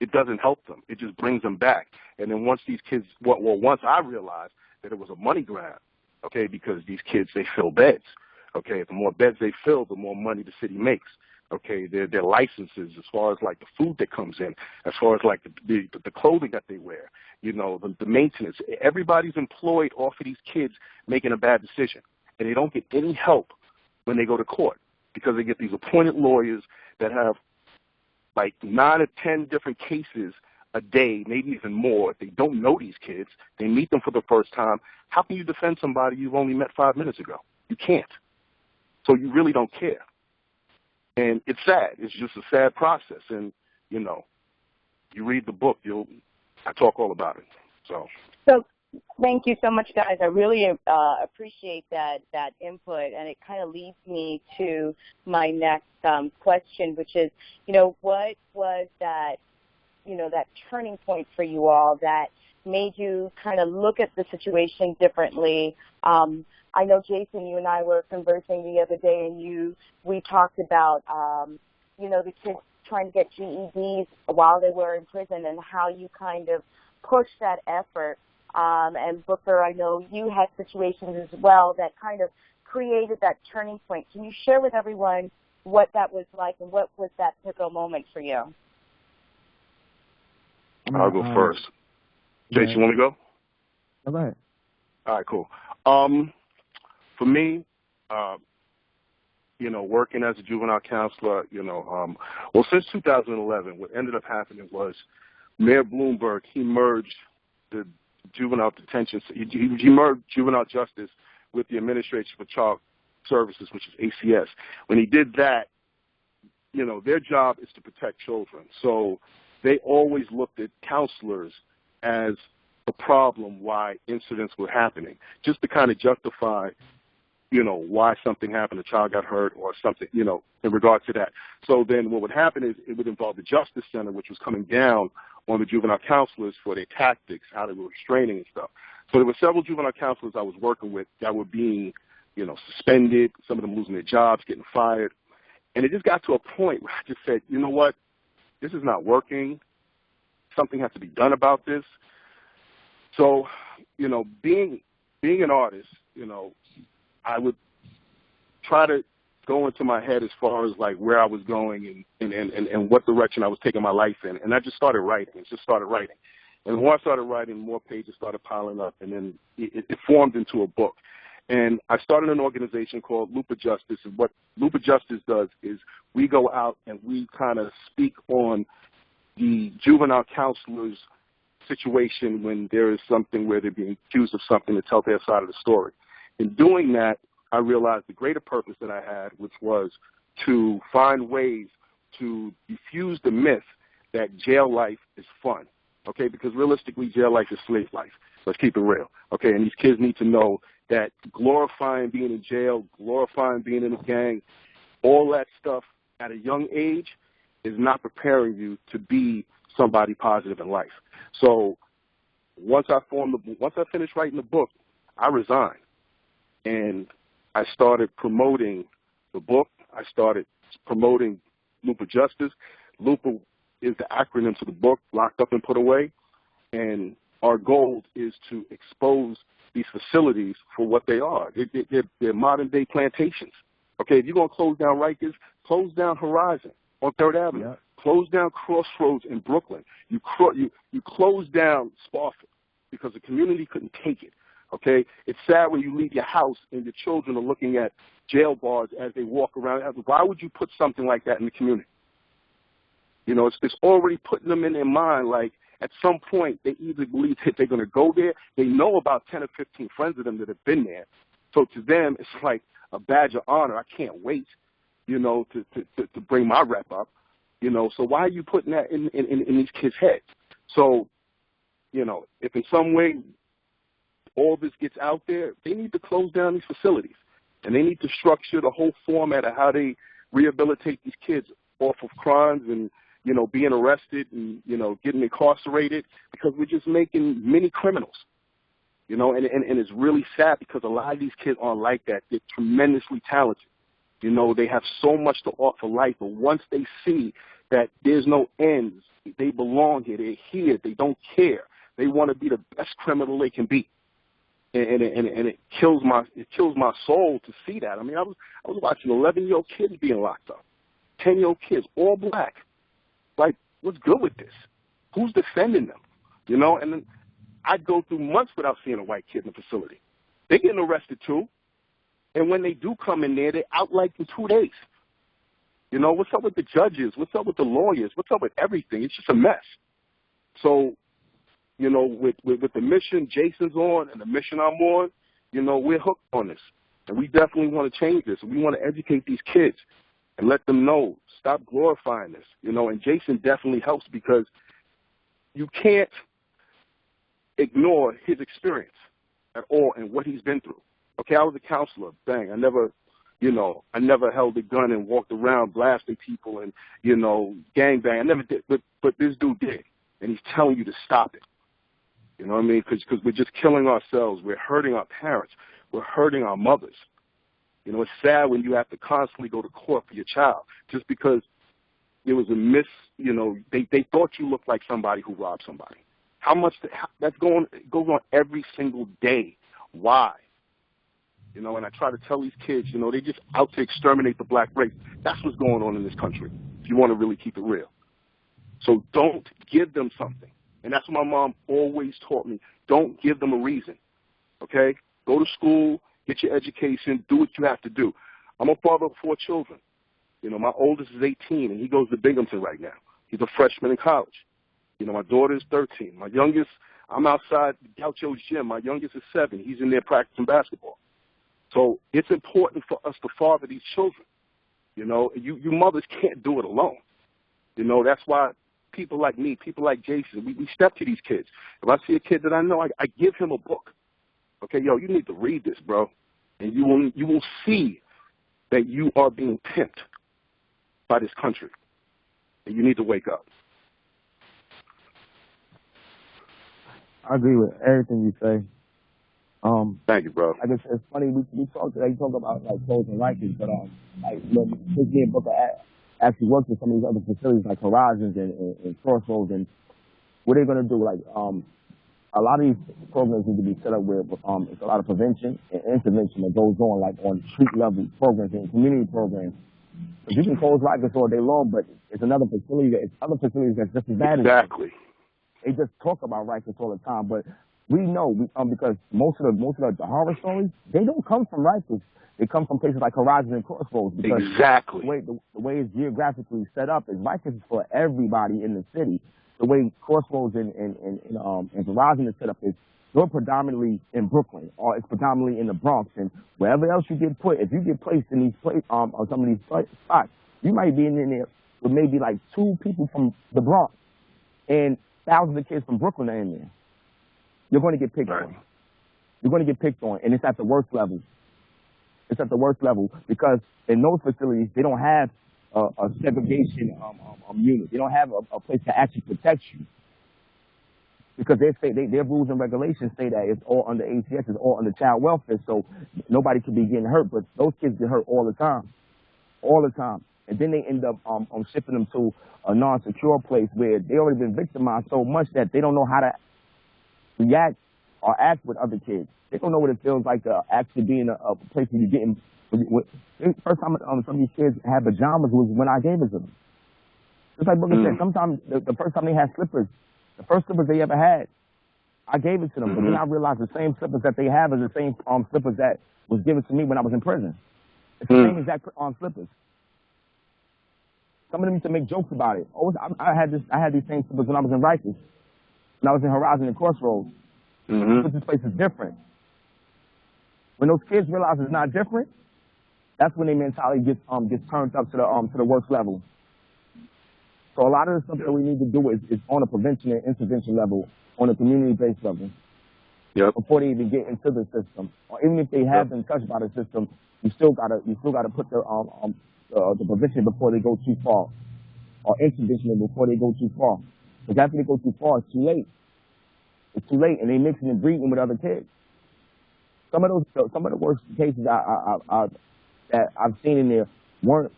it doesn't help them. It just brings them back. And then once these kids, once I realized that it was a money grab, okay, because these kids, they fill beds. Okay, the more beds they fill, the more money the city makes. Okay, their licenses, as far as like the food that comes in, as far as like the clothing that they wear, you know, the maintenance. Everybody's employed off of these kids making a bad decision, and they don't get any help when they go to court, because they get these appointed lawyers that have like 9 or 10 different cases a day, maybe even more. They don't know these kids. They meet them for the first time. How can you defend somebody you've only met 5 minutes ago? You can't. So you really don't care. And it's sad. It's just a sad process. And, you know, you read the book, I talk all about it. So thank you so much, guys. I really appreciate that input, and it kind of leads me to my next question, which is, you know, what was that, you know, that turning point for you all that made you kind of look at the situation differently? I know, Jason, you and I were conversing the other day, and we talked about, you know, the kids trying to get GEDs while they were in prison, and how you kind of pushed that effort And Booker, I know you had situations as well that kind of created that turning point. Can you share with everyone what that was like and what was that pivotal moment for you? I'll go first. Jason, you want me to go? Go ahead. All right, cool. For me, working as a juvenile counselor, well, since 2011, what ended up happening was Mayor Bloomberg, he merged the juvenile detention, he merged juvenile justice with the Administration for Child Services, which is ACS. When he did that, their job is to protect children. So they always looked at counselors as a problem why incidents were happening, just to kind of justify, why something happened, a child got hurt or something, in regard to that. So then what would happen is it would involve the Justice Center, which was coming down on the juvenile counselors for their tactics, how they were restraining and stuff. So there were several juvenile counselors I was working with that were being, suspended, some of them losing their jobs, getting fired. And it just got to a point where I just said, you know what, this is not working. Something has to be done about this. So, being an artist, I would try to go into my head as far as like where I was going and what direction I was taking my life in. And I just started writing. And when I started writing, more pages started piling up, and then it formed into a book. And I started an organization called MOBB Justice. And what MOBB Justice does is we go out and we kind of speak on the juvenile counselors' situation when there is something where they're being accused of something, to tell their side of the story. In doing that, I realized the greater purpose that I had, which was to find ways to diffuse the myth that jail life is fun, okay? Because realistically, jail life is slave life. Let's keep it real, okay? And these kids need to know that glorifying being in jail, glorifying being in a gang, all that stuff at a young age is not preparing you to be somebody positive in life. So once I finished writing the book, I resigned. And I started promoting the book. I started promoting MOBB Justice. MOBB is the acronym to the book, Locked Up and Put Away. And our goal is to expose these facilities for what they are. They're modern-day plantations. Okay, if you're going to close down Rikers, close down Horizon on 3rd Avenue. Yeah. Close down Crossroads in Brooklyn. You close down Spofford because the community couldn't take it. Okay, it's sad when you leave your house and your children are looking at jail bars as they walk around. Why would you put something like that in the community? It's already putting them in their mind like at some point they either believe that they're going to go there. They know about 10 or 15 friends of them that have been there. So to them, it's like a badge of honor. I can't wait, to bring my rep up. So why are you putting that in these kids' heads? So, if in some way all this gets out there, they need to close down these facilities. And they need to structure the whole format of how they rehabilitate these kids off of crimes and, being arrested and, getting incarcerated, because we're just making mini criminals. And it's really sad because a lot of these kids aren't like that. They're tremendously talented. They have so much to offer life, but once they see that there's no ends, they belong here, they're here, they don't care. They want to be the best criminal they can be. And it kills my soul to see that. I mean, I was watching 11-year-old kids being locked up, 10-year-old kids, all black. Like, what's good with this? Who's defending them? And then I'd go through months without seeing a white kid in the facility. They're getting arrested too. And when they do come in there, they're out like in 2 days. What's up with the judges? What's up with the lawyers? What's up with everything? It's just a mess. So, with the mission Jason's on and the mission I'm on, we're hooked on this. And we definitely want to change this. We want to educate these kids and let them know, stop glorifying this. And Jason definitely helps because you can't ignore his experience at all and what he's been through. Okay, I was a counselor. Bang, I never held a gun and walked around blasting people and, gangbang. I never did. But this dude did. And he's telling you to stop it. You know what I mean? Because we're just killing ourselves. We're hurting our parents. We're hurting our mothers. It's sad when you have to constantly go to court for your child just because it was a they thought you looked like somebody who robbed somebody. That's goes on every single day. Why? You know, and I try to tell these kids, you know, they just out to exterminate the black race. That's what's going on in this country, if you want to really keep it real. So don't give them something. And that's what my mom always taught me. Don't give them a reason, okay? Go to school, get your education, do what you have to do. I'm a father of 4 children. You know, my oldest is 18, and he goes to Binghamton right now. He's a freshman in college. You know, my daughter is 13. My youngest, I'm outside Gaucho's gym. My youngest is 7. He's in there practicing basketball. So it's important for us to father these children. You know, you mothers can't do it alone. You know, that's why people like me, people like Jason, we step to these kids. If I see a kid that I know, I give him a book. Okay, yo, you need to read this, bro. And you will see that you are being pimped by this country. And you need to wake up. I agree with everything you say. Thank you, bro. I guess it's funny we talk about like closing righteous, but like look, this me and Booker actually worked with some of these other facilities like Horizons and Crossroads, and what they're gonna do, like a lot of these programs need to be set up where it's a lot of prevention and intervention that goes on, like on street level programs and community programs. You can close righteous all day long, but it's another facility it's other facilities that's just as bad. Exactly. They just talk about righteous all the time, but we know because most of the horror stories, they don't come from righteous. They come from places like Horizons and Crossroads. Because exactly. The way it's geographically set up is righteous is for everybody in the city. The way Crossroads and Horizons is set up is you're predominantly in Brooklyn or it's predominantly in the Bronx, and wherever else you get put, if you get placed in these on some of these spots, you might be in there with maybe like 2 people from the Bronx and thousands of kids from Brooklyn are in there. You're going to get picked on. You're going to get picked on, and it's at the worst level. It's at the worst level because in those facilities, they don't have a segregation unit. They don't have a place to actually protect you because they say their rules and regulations say that it's all under ACS, it's all under child welfare, so nobody could be getting hurt. But those kids get hurt all the time, and then they end up shipping them to a non-secure place where they already been victimized so much that they don't know how to react or act with other kids. They don't know what it feels like to actually be in a place where you're getting. First time some of these kids had pajamas was when I gave it to them. Just like Booker said, sometimes the first time they had slippers, the first slippers they ever had, I gave it to them. But then I realized the same slippers that they have is the same slippers that was given to me when I was in prison. It's the same exact slippers. Some of them used to make jokes about it. I had these same slippers when I was in Rikers. When I was in Horizon and Crossroads, but this place is different. When those kids realize it's not different, that's when their mentality gets turned up to the worst level. So a lot of the stuff that we need to do is on a prevention and intervention level, on a community-based level, before they even get into the system. Or even if they have been touched by the system, you still gotta put the prevention before they go too far, or intervention before they go too far. Because after they go too far, it's too late. It's too late, and they mixing and breeding with other kids. Some of the worst cases that I've seen in there weren't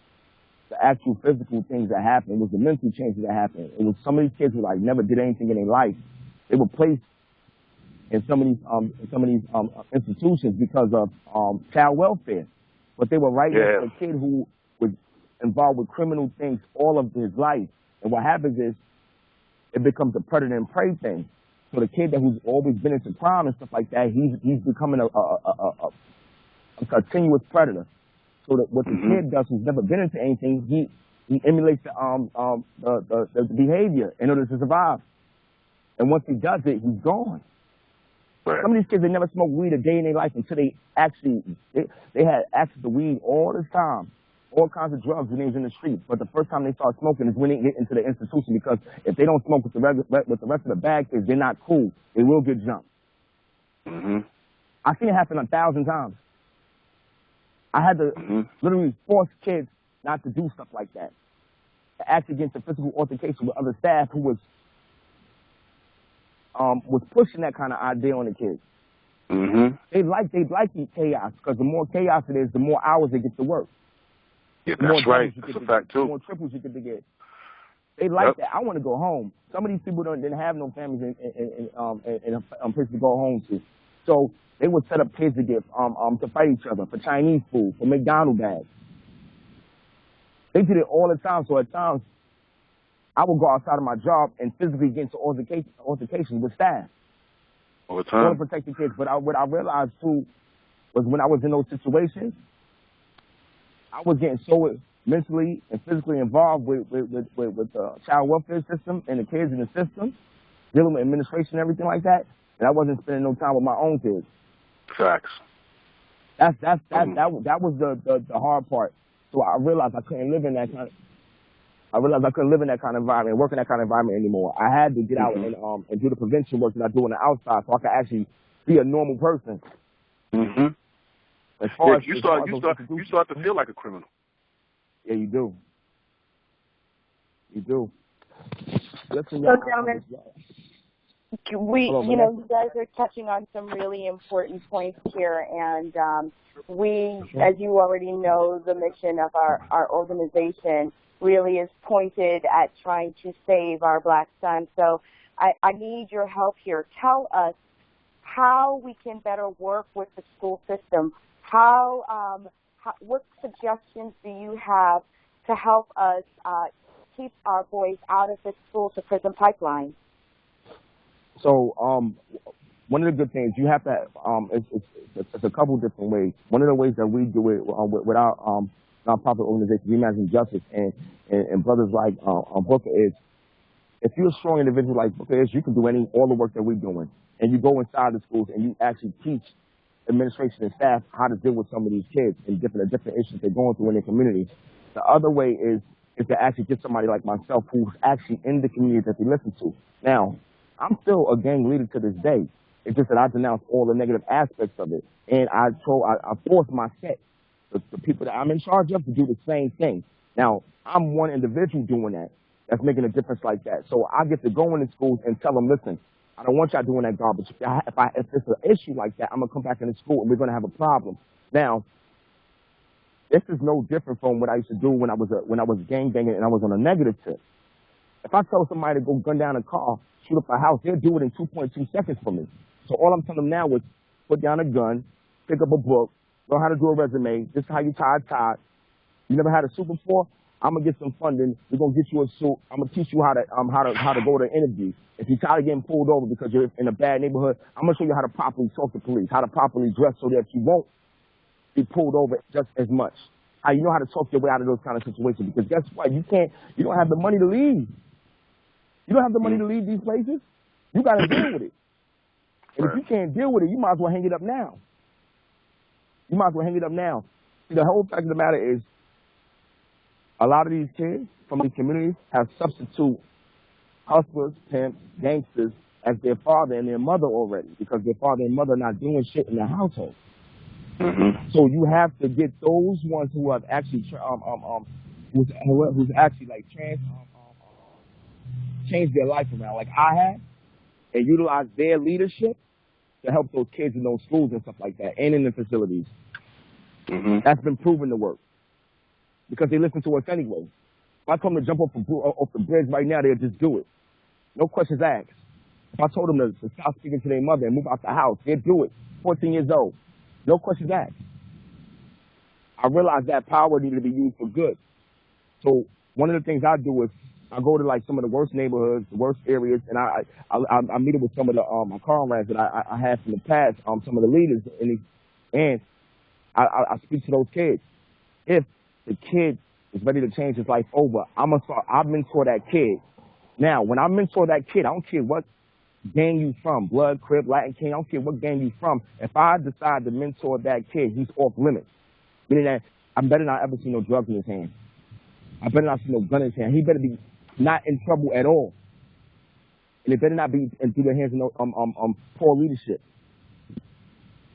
the actual physical things that happened. It was the mental changes that happened. It was some of these kids who like never did anything in their life. They were placed in some of these institutions because of child welfare, but they were right next to a kid who was involved with criminal things all of his life. And what happens is it becomes a predator and prey thing. So the kid who's always been into crime and stuff like that, he's becoming a continuous predator. So that what the kid does who's never been into anything, he emulates the behavior in order to survive. And once he does it, he's gone. Right. Some of these kids, they never smoked weed a day in their life until they had access to weed all the time. All kinds of drugs when they was in the street. But the first time they start smoking is when they get into the institution, because if they don't smoke with the rest of the bad kids, they're not cool. They will get jumped. I've seen it happen 1,000 times. I had to literally force kids not to do stuff like that. To actually get into physical altercation with other staff who was pushing that kind of idea on the kids. They like the chaos, because the more chaos it is, the more hours they get to work. Yeah, that's right. That's a fact, too. The more triples you get to get. They like that. I want to go home. Some of these people didn't have no families and place to go home to. So they would set up kids to get to fight each other for Chinese food, for McDonald's bags. They did it all the time. So at times, I would go outside of my job and physically get into altercations with staff. All the time. To protect the kids. But what I realized too was when I was in those situations, I was getting so mentally and physically involved with the child welfare system and the kids in the system, dealing with administration and everything like that, and I wasn't spending no time with my own kids. Facts. That was the hard part. So I realized I couldn't live in that kind of environment, work in that kind of environment anymore. I had to get out and do the prevention work that I do on the outside so I could actually be a normal person. Mm-hmm. As far as you start to feel like a criminal. Yeah, you do. You do. Listen, so, gentlemen, you guys are touching on some really important points here, and as you already know, the mission of our organization really is pointed at trying to save our black sons. So I need your help here. Tell us how we can better work with the school system. What suggestions do you have to help us keep our boys out of the school to prison pipeline? So one of the good things you have to it's a couple different ways. One of the ways that we do it with our nonprofit organization, Reimagine Justice, and brothers like Booker is, if you're a strong individual like Booker is, you can do all the work that we're doing, and you go inside the schools and you actually teach administration and staff how to deal with some of these kids and different issues they're going through in their communities. The other way is to actually get somebody like myself who's actually in the community that they listen to. Now, I'm still a gang leader to this day. It's just that I denounce all the negative aspects of it. And I force my set, the people that I'm in charge of, to do the same thing. Now, I'm one individual doing that. That's making a difference like that. So I get to go into schools and tell them, listen, I don't want y'all doing that garbage. If it's an issue like that, I'm going to come back into school and we're going to have a problem. Now, this is no different from what I used to do when I was gangbanging and I was on a negative tip. If I tell somebody to go gun down a car, shoot up a house, they'll do it in 2.2 seconds for me. So all I'm telling them now is put down a gun, pick up a book, learn how to do a resume. This is how you tie a tie. You never had a suit before? I'm gonna get some funding. We're gonna get you a suit. I'm gonna teach you how to go to an interview. If you're tired of getting pulled over because you're in a bad neighborhood, I'm gonna show you how to properly talk to police, how to properly dress so that you won't be pulled over just as much. How you know how to talk your way out of those kind of situations. Because guess what? You don't have the money to leave. You don't have the money to leave these places. You gotta deal with it. And if you can't deal with it, you might as well hang it up now. You might as well hang it up now. See, the whole fact of the matter is, a lot of these kids from these communities have substitute hustlers, pimps, gangsters as their father and their mother already, because their father and mother are not doing shit in the household. Mm-hmm. So you have to get those ones who have actually who's actually like changed their life around, like I have, and utilize their leadership to help those kids in those schools and stuff like that, and in the facilities. Mm-hmm. That's been proven to work because they listen to us anyway. If I told them to jump off the bridge right now, they'll just do it. No questions asked. If I told them to stop speaking to their mother and move out the house, they'll do it. 14 years old. No questions asked. I realized that power needed to be used for good. So one of the things I do is I go to like some of the worst neighborhoods, the worst areas, and I meet up with some of the my comrades that I had from the past, some of the leaders, and I speak to those kids. If the kid is ready to change his life over, I mentor that kid. Now, when I mentor that kid, I don't care what gang you from, Blood, Crip, Latin King, I don't care what gang you from. If I decide to mentor that kid, he's off limits. Meaning that I better not ever see no drugs in his hand. I better not see no gun in his hand. He better be not in trouble at all. And it better not be through the hands of poor leadership.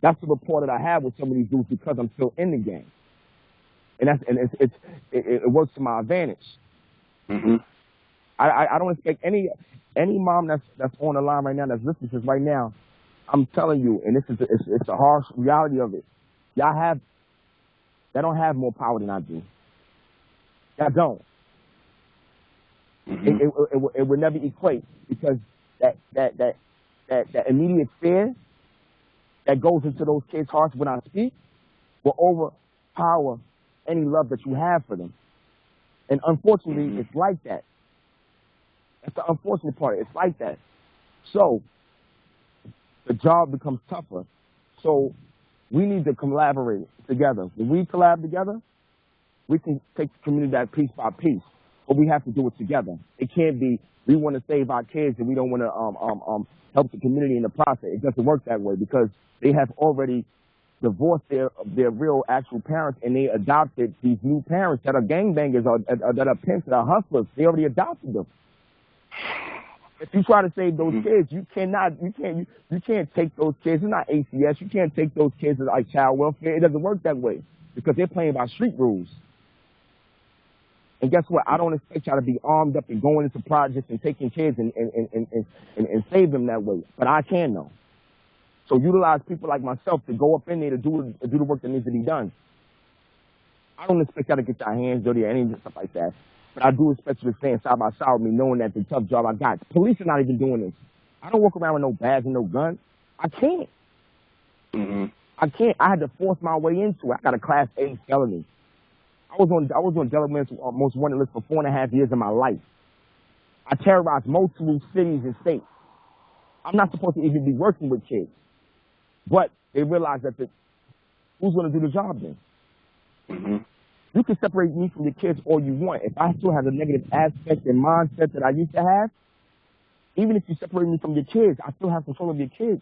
That's the rapport that I have with some of these dudes because I'm still in the game. And it works to my advantage. Mm-hmm. I don't expect any mom that's on the line right now, that's listening to this right now. I'm telling you, and it's a harsh reality of it. Y'all don't have more power than I do. Y'all don't. It, it, it would never equate because that immediate fear that goes into those kids' hearts when I speak will overpower any love that you have for them. And unfortunately, it's like that. That's the unfortunate part. It's like that. So the job becomes tougher. So we need to collaborate together. When we collab together, we can take the community back piece by piece. But we have to do it together. It can't be we want to save our kids and we don't want to help the community in the process. It doesn't work that way because they have already divorced their real actual parents and they adopted these new parents that are gangbangers or that are pimps, that are hustlers. They already adopted them. If you try to save those kids, you can't take those kids. It's not ACS. You can't take those kids as like child welfare. It doesn't work that way because they're playing by street rules. And guess what? I don't expect y'all to be armed up and going into projects and taking kids and save them that way. But I can though. So utilize people like myself to go up in there to do the work that needs to be done. I don't expect y'all to get your hands dirty or any stuff like that. But I do expect you to stand side by side with me knowing that the tough job I got. The police are not even doing this. I don't walk around with no badge and no gun. I can't. I can't. I had to force my way into it. I got a Class A felony. I was on Delaware's most wanted list for 4.5 years of my life. I terrorized multiple cities and states. I'm not supposed to even be working with kids. But they realized that who's going to do the job then? You can separate me from the kids all you want. If I still have a negative aspect and mindset that I used to have, even if you separate me from your kids, I still have control of your kids.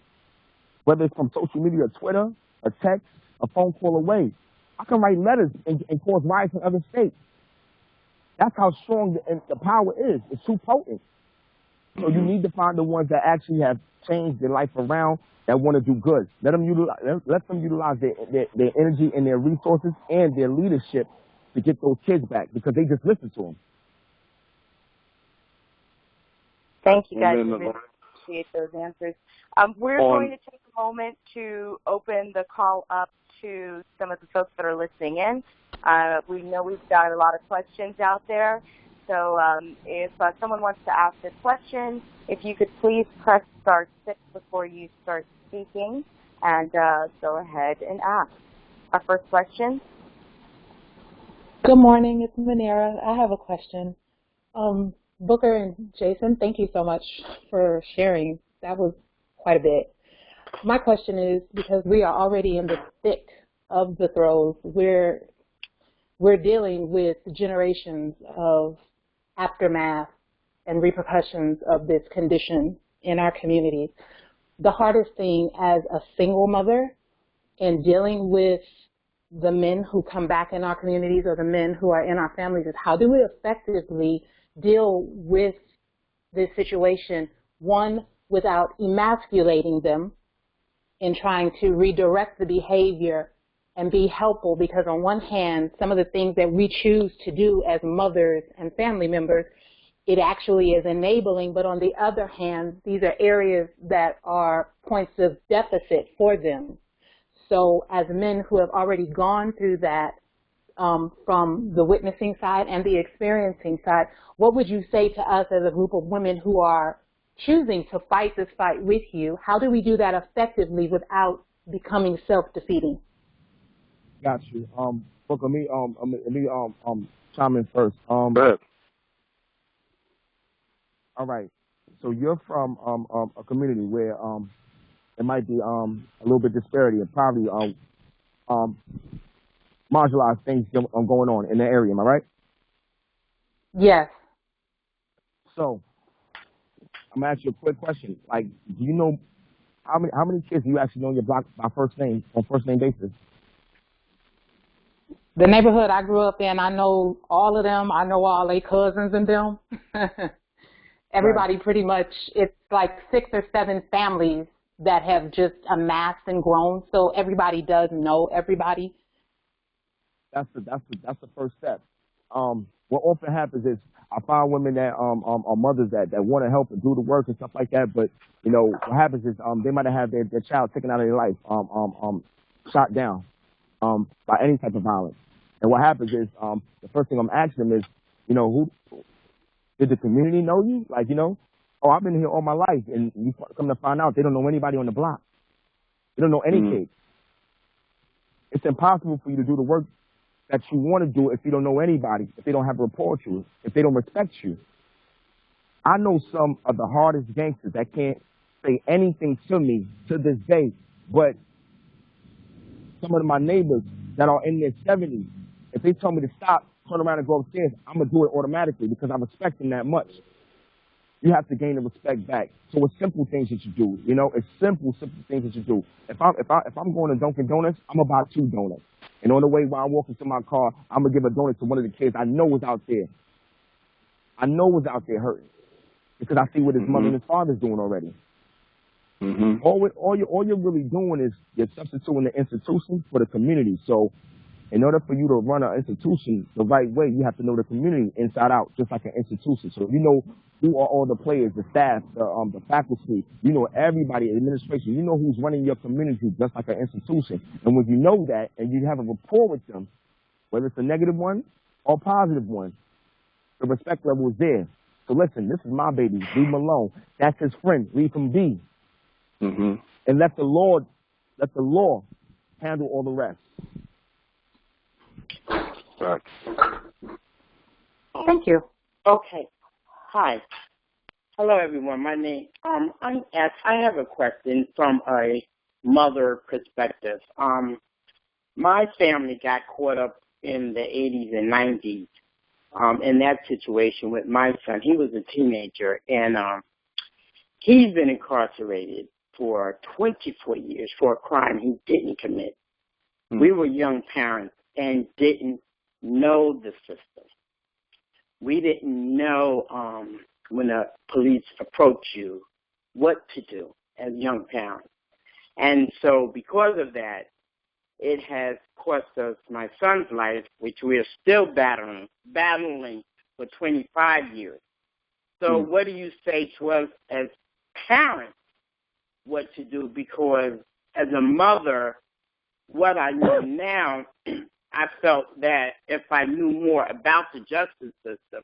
Whether it's from social media, or Twitter, a text, a phone call away. I can write letters and cause riots in other states. That's how strong the power is. It's too potent. So you need to find the ones that actually have changed their life around, that want to do good. Let them utilize their energy and their resources and their leadership to get those kids back because they just listen to them. Thank you, guys. We really appreciate those answers. We're going to take a moment to open the call up to some of the folks that are listening in. We know we've got a lot of questions out there. So if someone wants to ask a question, if you could please press star 6 before you start speaking and go ahead and ask. Our first question. Good morning, it's Manera. I have a question. Booker and Jason, thank you so much for sharing. That was quite a bit. My question is, because we are already in the thick of the throes, we're dealing with generations of aftermath and repercussions of this condition in our community. The hardest thing as a single mother in dealing with the men who come back in our communities or the men who are in our families is how do we effectively deal with this situation, one, without emasculating them in trying to redirect the behavior and be helpful, because on one hand, some of the things that we choose to do as mothers and family members, it actually is enabling, but on the other hand, these are areas that are points of deficit for them. So as men who have already gone through that from the witnessing side and the experiencing side, what would you say to us as a group of women who are choosing to fight this fight with you? How do we do that effectively without becoming self-defeating? Got you. Look, let me chime in first. Go ahead. All right. So you're from a community where there might be a little bit disparity and probably marginalized things going on in the area. Am I right? Yes. So I'm gonna ask you a quick question. Like, do you know how many kids do you actually know in your block by first name on first name basis? The neighborhood I grew up in, I know all of them. I know all their cousins and them. Everybody right. Pretty much, it's like 6 or 7 families that have just amassed and grown. So everybody does know everybody. That's the first step. What often happens is I find women that are mothers that want to help and do the work and stuff like that. But you know what happens is they might have had their child taken out of their life, shot down by any type of violence. And what happens is the first thing I'm asking them is, you know, Did the community know you? Like, oh, I've been here all my life, and you come to find out they don't know anybody on the block. They don't know any kids. It's impossible for you to do the work that you want to do if you don't know anybody, if they don't have rapport with you, if they don't respect you. I know some of the hardest gangsters that can't say anything to me to this day, but some of my neighbors that are in their 70s, if they tell me to stop, turn around and go upstairs, I'm going to do it automatically because I respect them that much. You have to gain the respect back. So it's simple things that you do. It's simple things that you do. If I'm going to Dunkin' Donuts, I'm going to buy 2 donuts. And on the way while I'm walking to my car, I'm going to give a donut to one of the kids I know is out there. I know is out there hurting because I see what his mother and his father's doing already. All you're really doing is you're substituting the institution for the community. So in order for you to run an institution the right way, you have to know the community inside out, just like an institution. So you know who are all the players, the staff, the faculty, everybody, administration. You know who's running your community just like an institution. And when you know that and you have a rapport with them, whether it's a negative one or a positive one, the respect level is there. So listen, this is my baby. Leave him alone. That's his friend. Leave him be. And let the law handle all the rest. Right. Thank you. Okay. Hi. Hello, everyone. My name, I have a question from a mother perspective. My family got caught up in the 80s and 90s in that situation with my son. He was a teenager, and he's been incarcerated for 24 years for a crime he didn't commit. We were young parents and didn't know the system. We didn't know when the police approach you what to do as young parents. And so because of that, it has cost us my son's life, which we are still battling for 25 years. So what do you say to us as parents what to do? Because as a mother, what I know now, I felt that if I knew more about the justice system,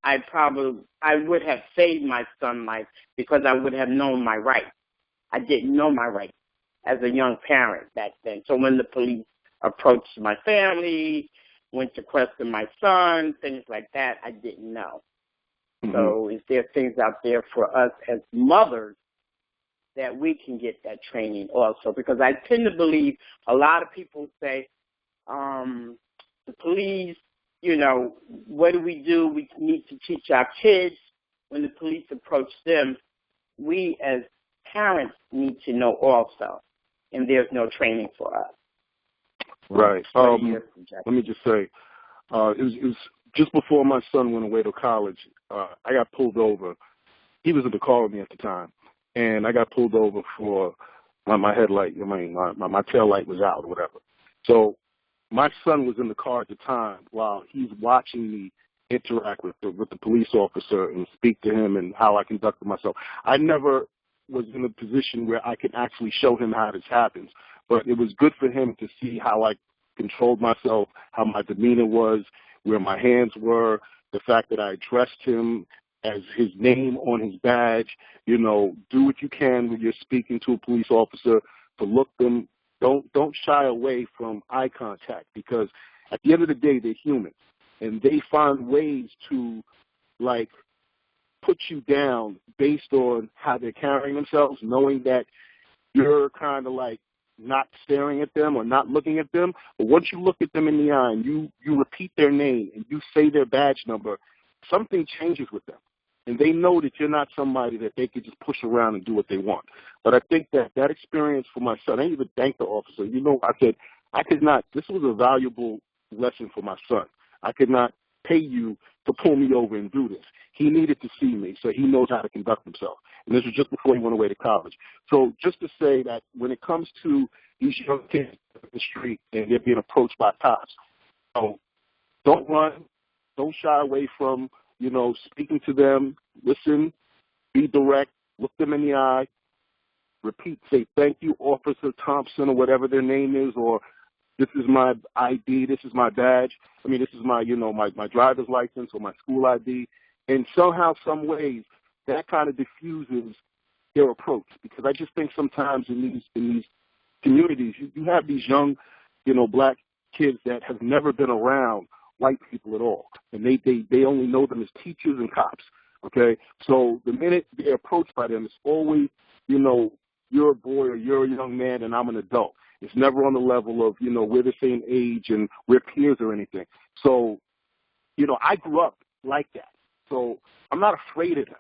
I would have saved my son's life because I would have known my rights. I didn't know my rights as a young parent back then. So when the police approached my family, went to question my son, things like that, I didn't know. So is there things out there for us as mothers that we can get that training also? Because I tend to believe a lot of people say, the police, what do? We need to teach our kids. When the police approach them, we as parents need to know also, and there's no training for us. Right. Let me just say, it was just before my son went away to college. I got pulled over. He was in the car with me at the time, and I got pulled over for my headlight. My tail light was out or whatever. So my son was in the car at the time while he's watching me interact with the police officer and speak to him and how I conducted myself. I never was in a position where I could actually show him how this happens, but it was good for him to see how I controlled myself, how my demeanor was, where my hands were, the fact that I addressed him as his name on his badge. Do what you can when you're speaking to a police officer to look them. Don't shy away from eye contact, because at the end of the day, they're humans, and they find ways to, put you down based on how they're carrying themselves, knowing that you're kind of not staring at them or not looking at them. But once you look at them in the eye and you repeat their name and you say their badge number, something changes with them. And they know that you're not somebody that they could just push around and do what they want. But I think that experience for my son, I even thanked the officer. I said, this was a valuable lesson for my son. I could not pay you to pull me over and do this. He needed to see me, so he knows how to conduct himself. And this was just before he went away to college. So just to say that when it comes to these young kids in the street and they're being approached by cops, don't run, don't shy away from speaking to them, listen, be direct, look them in the eye, repeat, say, thank you, Officer Thompson, or whatever their name is, or This is my ID. This is my badge. I mean, this is my, my driver's license or my school ID. And somehow, some ways, that kind of diffuses their approach. Because I just think sometimes in these communities, you have these young, black kids that have never been around white people at all. And they only know them as teachers and cops. Okay? So the minute they're approached by them, it's always, you're a boy or you're a young man and I'm an adult. It's never on the level of, we're the same age and we're peers or anything. So, I grew up like that. So I'm not afraid of them,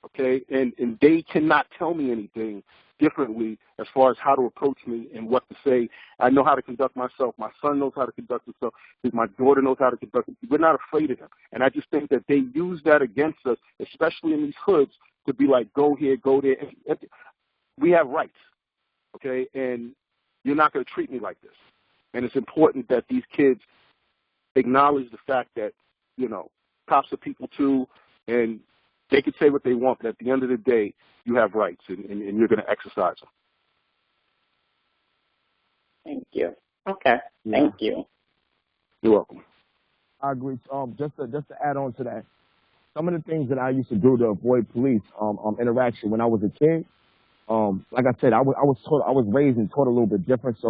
okay? And they cannot tell me anything differently as far as how to approach me and what to say. I know how to conduct myself. My son knows how to conduct himself. My daughter knows how to conduct himself. We're not afraid of them. And I just think that they use that against us, especially in these hoods, to be like, go here, go there. We have rights, okay? And you're not going to treat me like this. And it's important that these kids acknowledge the fact that, cops are people too, and they can say what they want, but at the end of the day, you have rights, and you're going to exercise them. Thank you. Okay. Yeah. Thank you. You're welcome. I agree. Just to add on to that, some of the things that I used to do to avoid police interaction when I was a kid, like I said, I was raised and taught a little bit different. So,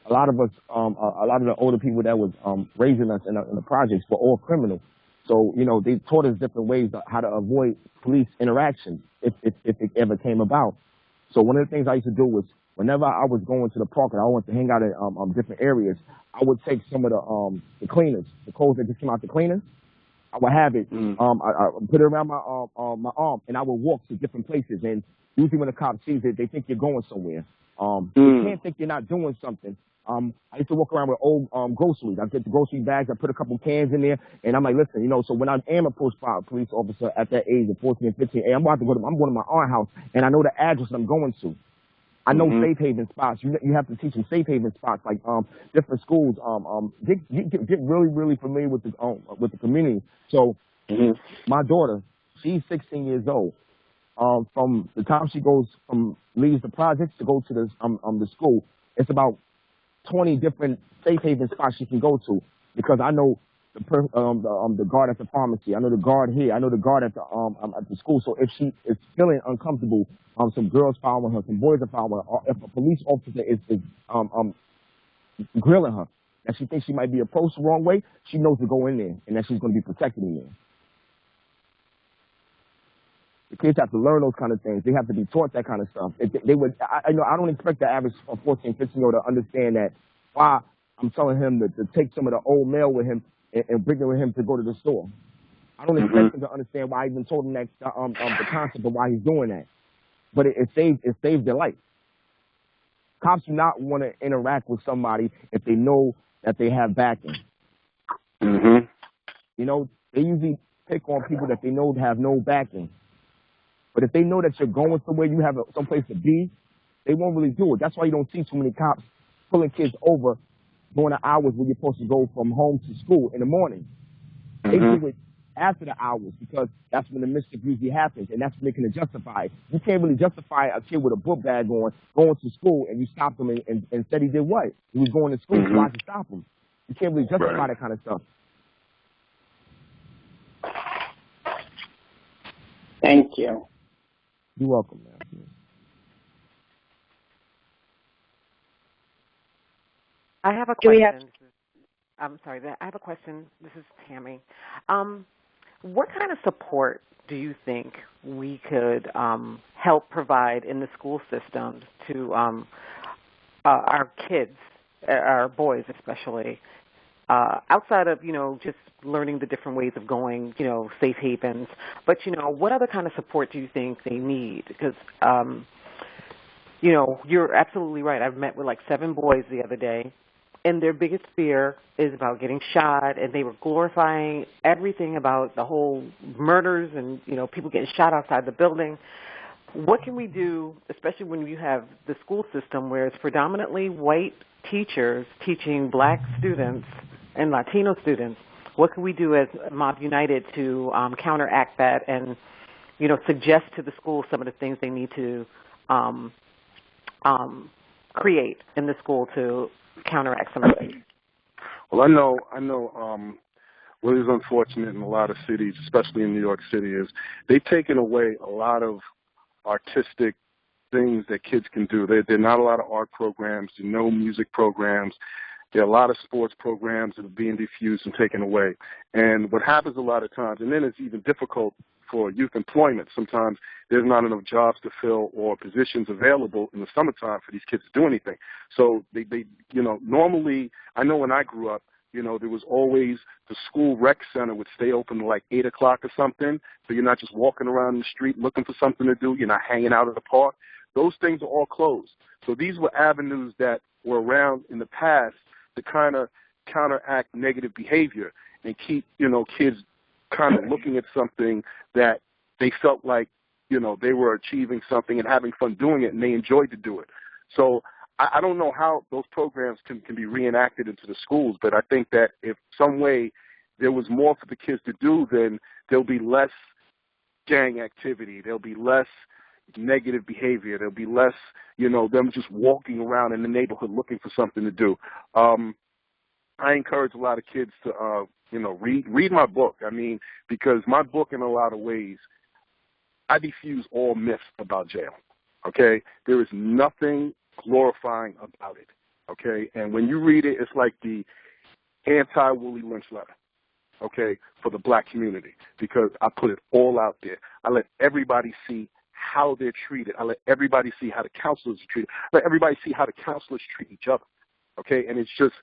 a lot of us, a lot of the older people that was raising us in the projects were all criminals. So, they taught us different ways of how to avoid police interaction if it ever came about. So one of the things I used to do was whenever I was going to the park and I wanted to hang out in different areas, I would take some of the cleaners, the clothes that just came out the cleaners. I would have it, I put it around my arm, and I would walk to different places. And usually when the cop sees it, they think you're going somewhere. They can't think you're not doing something. I used to walk around with old groceries. I get the grocery bags, I put a couple cans in there, and I'm like, listen, so when I am approached by a police officer at that age of 14 and 15, hey, I'm going to my aunt house, and I know the address I'm going to. I know safe haven spots. You have to teach them safe haven spots, like different schools. Get really, really familiar with the community. So my daughter, she's 16 years old. From the time she leaves the projects to go to the school, it's about 20 different safe haven spots she can go to, because I know the guard at the pharmacy, I know the guard here, I know the guard at the school. So if she is feeling uncomfortable, some girls following her, some boys are following her, or if a police officer is grilling her, and she thinks she might be approached the wrong way, she knows to go in there and that she's going to be protected in there. The kids have to learn those kind of things. They have to be taught that kind of stuff. I don't expect the average 14, 15-year-old to understand that why I'm telling him to take some of the old mail with him and bring it with him to go to the store. I don't expect him to understand why I even told him that the concept of why he's doing that. But it saves their life. Cops do not want to interact with somebody if they know that they have backing. They usually pick on people that they know have no backing. But if they know that you're going somewhere, you have someplace to be, they won't really do it. That's why you don't see too many cops pulling kids over during the hours when you're supposed to go from home to school in the morning. They do it after the hours, because that's when the mischief usually happens, and that's when they can justify it. You can't really justify a kid with a book bag on going to school and you stopped him and said he did what? He was going to school, so why'd you stop him? You can't really justify that kind of stuff. Thank you. You're welcome, man. I have a question. I'm sorry. I have a question. This is Tammy. What kind of support do you think we could help provide in the school systems to our kids, our boys especially, outside of, just learning the different ways of going, safe havens, but, what other kind of support do you think they need? Because, you're absolutely right. I've met with like 7 boys the other day, and their biggest fear is about getting shot, and they were glorifying everything about the whole murders and, people getting shot outside the building. What can we do, especially when you have the school system where it's predominantly white teachers teaching black students and Latino students? What can we do as MOBB United to counteract that and, suggest to the school some of the things they need to create in the school to counteract some of it? Well, I know. What is unfortunate in a lot of cities, especially in New York City, is they've taken away a lot of artistic things that kids can do. There are not a lot of art programs, there are no music programs. There are a lot of sports programs that are being diffused and taken away. And what happens a lot of times, and then it's even difficult for youth employment. Sometimes there's not enough jobs to fill or positions available in the summertime for these kids to do anything. So they normally, I know when I grew up, there was always the school rec center would stay open to like 8 o'clock or something. So you're not just walking around the street looking for something to do. You're not hanging out at the park. Those things are all closed. So these were avenues that were around in the past to kind of counteract negative behavior and keep, kids kind of looking at something that they felt like, they were achieving something and having fun doing it, and they enjoyed to do it. So I don't know how those programs can be reenacted into the schools, but I think that if some way there was more for the kids to do, then there'll be less gang activity. There'll be less negative behavior. There'll be less, them just walking around in the neighborhood looking for something to do. I encourage a lot of kids to, read my book. I mean, because my book, in a lot of ways, I diffuse all myths about jail. Okay, there is nothing glorifying about it. Okay, and when you read it, it's like the anti-Willie Lynch letter. Okay, for the black community, because I put it all out there. I let everybody see how they're treated. I let everybody see how the counselors are treated. I let everybody see how the counselors treat each other. Okay, and it's just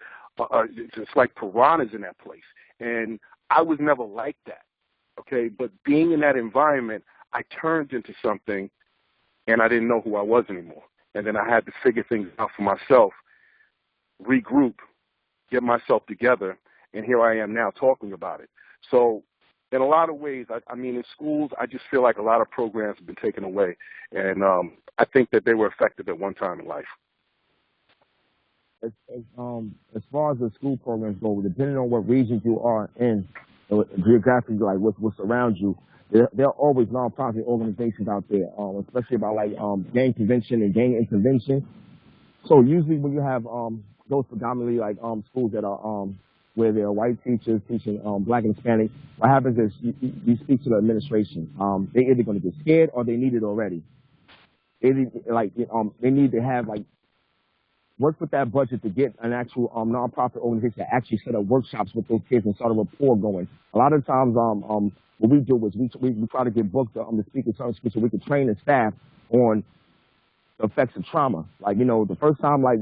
like piranhas in that place. And I was never like that. Okay, but being in that environment, I turned into something, and I didn't know who I was anymore. And then I had to figure things out for myself, regroup, get myself together, and here I am now talking about it. So in a lot of ways, I mean, in schools, I just feel like a lot of programs have been taken away. And I think that they were effective at one time in life. As far as the school programs go, depending on what regions you are in, geographically, like what's around you, there are always nonprofit organizations out there, especially about like gang prevention and gang intervention. So usually when you have those predominantly like schools that are where there are white teachers teaching black and Hispanic, what happens is you speak to the administration. They're either going to get scared or they need it already. They need to have like work with that budget to get an actual nonprofit organization that actually set up workshops with those kids and start a rapport going. A lot of times, what we do is we try to get books to speak in certain speech so we can train the staff on the effects of trauma. Like, the first time I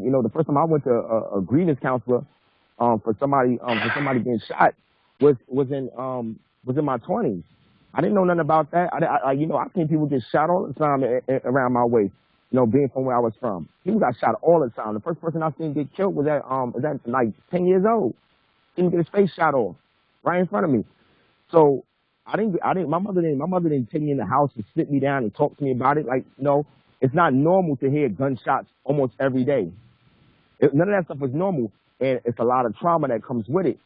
went to a grievance counselor for somebody getting shot was in my 20s. I didn't know nothing about that. I've seen people get shot all the time around my way. Being from where I was from, people got shot all the time. The first person I seen get killed was at like 10 years old. He didn't get his face shot off right in front of me. So my mother didn't take me in the house and sit me down and talk to me about it. Like, it's not normal to hear gunshots almost every day. None of that stuff is normal, and it's a lot of trauma that comes with it.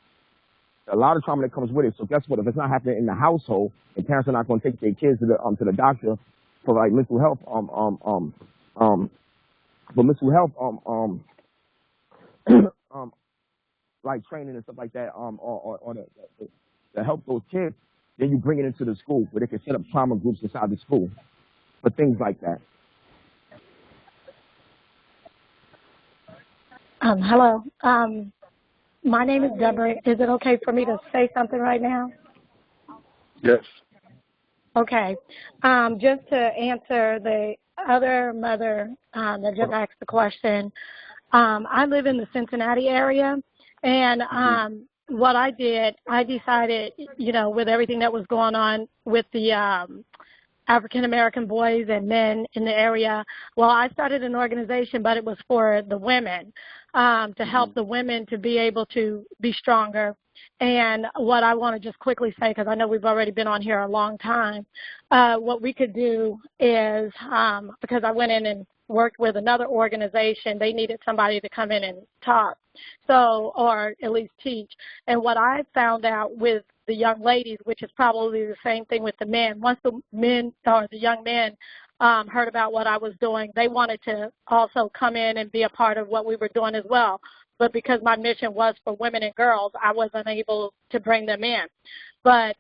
So guess what? If it's not happening in the household, and parents are not going to take their kids to the doctor for like mental health, like training and stuff like that, or to help those kids, then you bring it into the school where they can set up trauma groups inside the school for things like that. Hello. My name is Deborah. Is it okay for me to say something right now? Yes. Okay. Just to answer the other mother that just asked the question, I live in the Cincinnati area, and what I did, I decided, with everything that was going on with the African-American boys and men in the area, well, I started an organization, but it was for the women, to help the women to be able to be stronger. And what I want to just quickly say, because I know we've already been on here a long time, what we could do is, because I went in and worked with another organization, they needed somebody to come in and talk, or at least teach. And what I found out with the young ladies, which is probably the same thing with the men, once the men or the young men heard about what I was doing, they wanted to also come in and be a part of what we were doing as well. but because my mission was for women and girls, I wasn't able to bring them in. But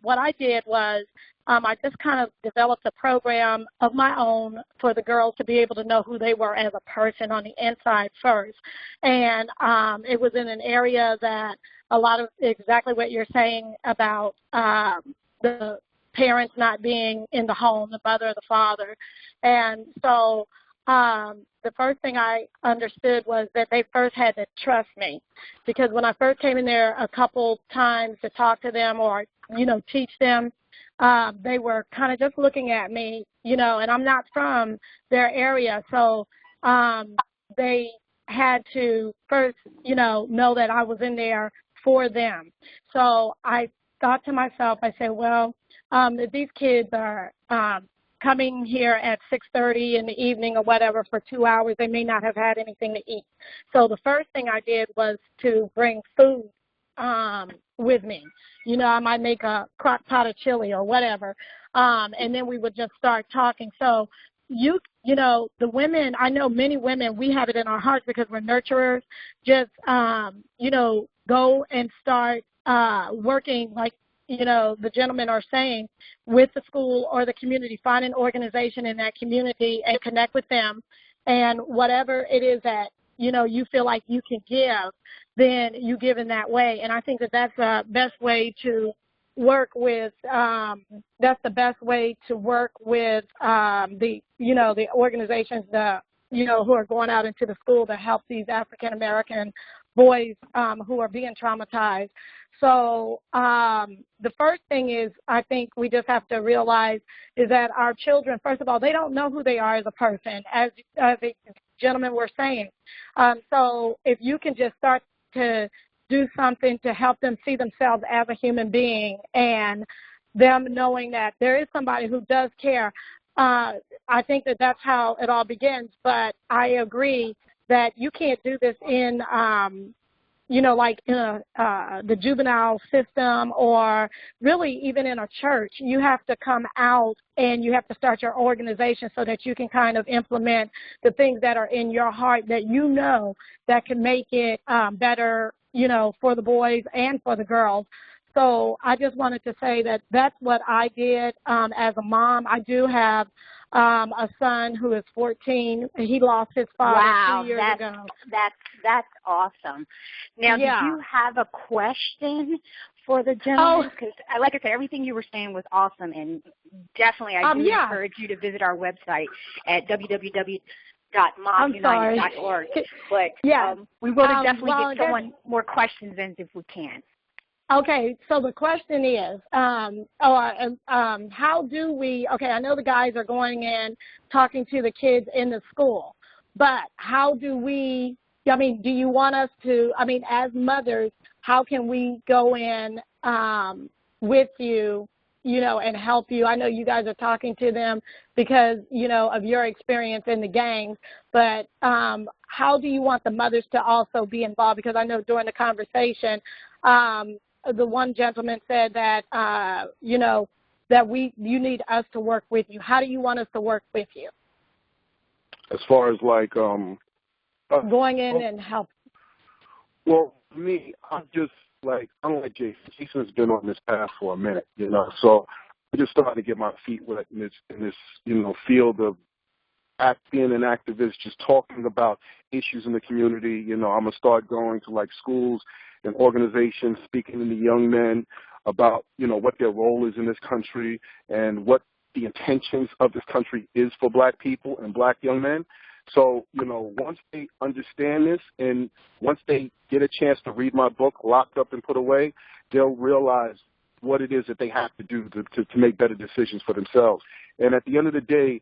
what I did was I just kind of developed a program of my own for the girls to be able to know who they were as a person on the inside first. And it was in an area that a lot of exactly what you're saying about the parents not being in the home, the mother or the father. And so the first thing I understood was that they first had to trust me, because when I first came in there a couple times to talk to them or, teach them, they were kind of just looking at me, and I'm not from their area. So they had to first, know that I was in there for them. So I thought to myself, I said, well, if these kids are coming here at 6:30 in the evening or whatever for 2 hours, they may not have had anything to eat. So the first thing I did was to bring food with me. I might make a crock pot of chili or whatever, and then we would just start talking. So the women, I know many women, we have it in our hearts because we're nurturers, just, go and start working like, the gentlemen are saying, with the school or the community. Find an organization in that community and connect with them. And whatever it is that, you feel like you can give, then you give in that way. And I think that that's the best way to work with, the organizations, who are going out into the school to help these African-American boys who are being traumatized. So the first thing is, I think we just have to realize is that our children, first of all, they don't know who they are as a person, as the gentlemen were saying. So if you can just start to do something to help them see themselves as a human being and them knowing that there is somebody who does care, I think that that's how it all begins. But I agree that you can't do this in like in the juvenile system or really even in a church. You have to come out and you have to start your organization so that you can kind of implement the things that are in your heart that that can make it better, for the boys and for the girls. So I just wanted to say that that's what I did as a mom. I do have a son who is 14. He lost his father 2 years ago. That's awesome. Now, did you have a question for the gentleman? Because, like I said, everything you were saying was awesome, and definitely I do encourage you to visit our website at www.mobbunited.org. But we will definitely get someone more questions in if we can. Okay, so the question is, how do we, I know the guys are going in, talking to the kids in the school, but how do we, do you want us to, as mothers, how can we go in with you, and help you? I know you guys are talking to them because, of your experience in the gangs, but how do you want the mothers to also be involved? Because I know during the conversation, the one gentleman said that, that you need us to work with you. How do you want us to work with you? As far as like going in and help. Well, for me, I'm like Jason. Jason's been on this path for a minute, so I'm just starting to get my feet wet in this field of being an activist, just talking about issues in the community. I'm gonna start going to like schools and organizations, speaking to the young men about, what their role is in this country and what the intentions of this country is for black people and black young men. So, once they understand this and once they get a chance to read my book, Locked Up and Put Away, they'll realize what it is that they have to do to make better decisions for themselves. And at the end of the day,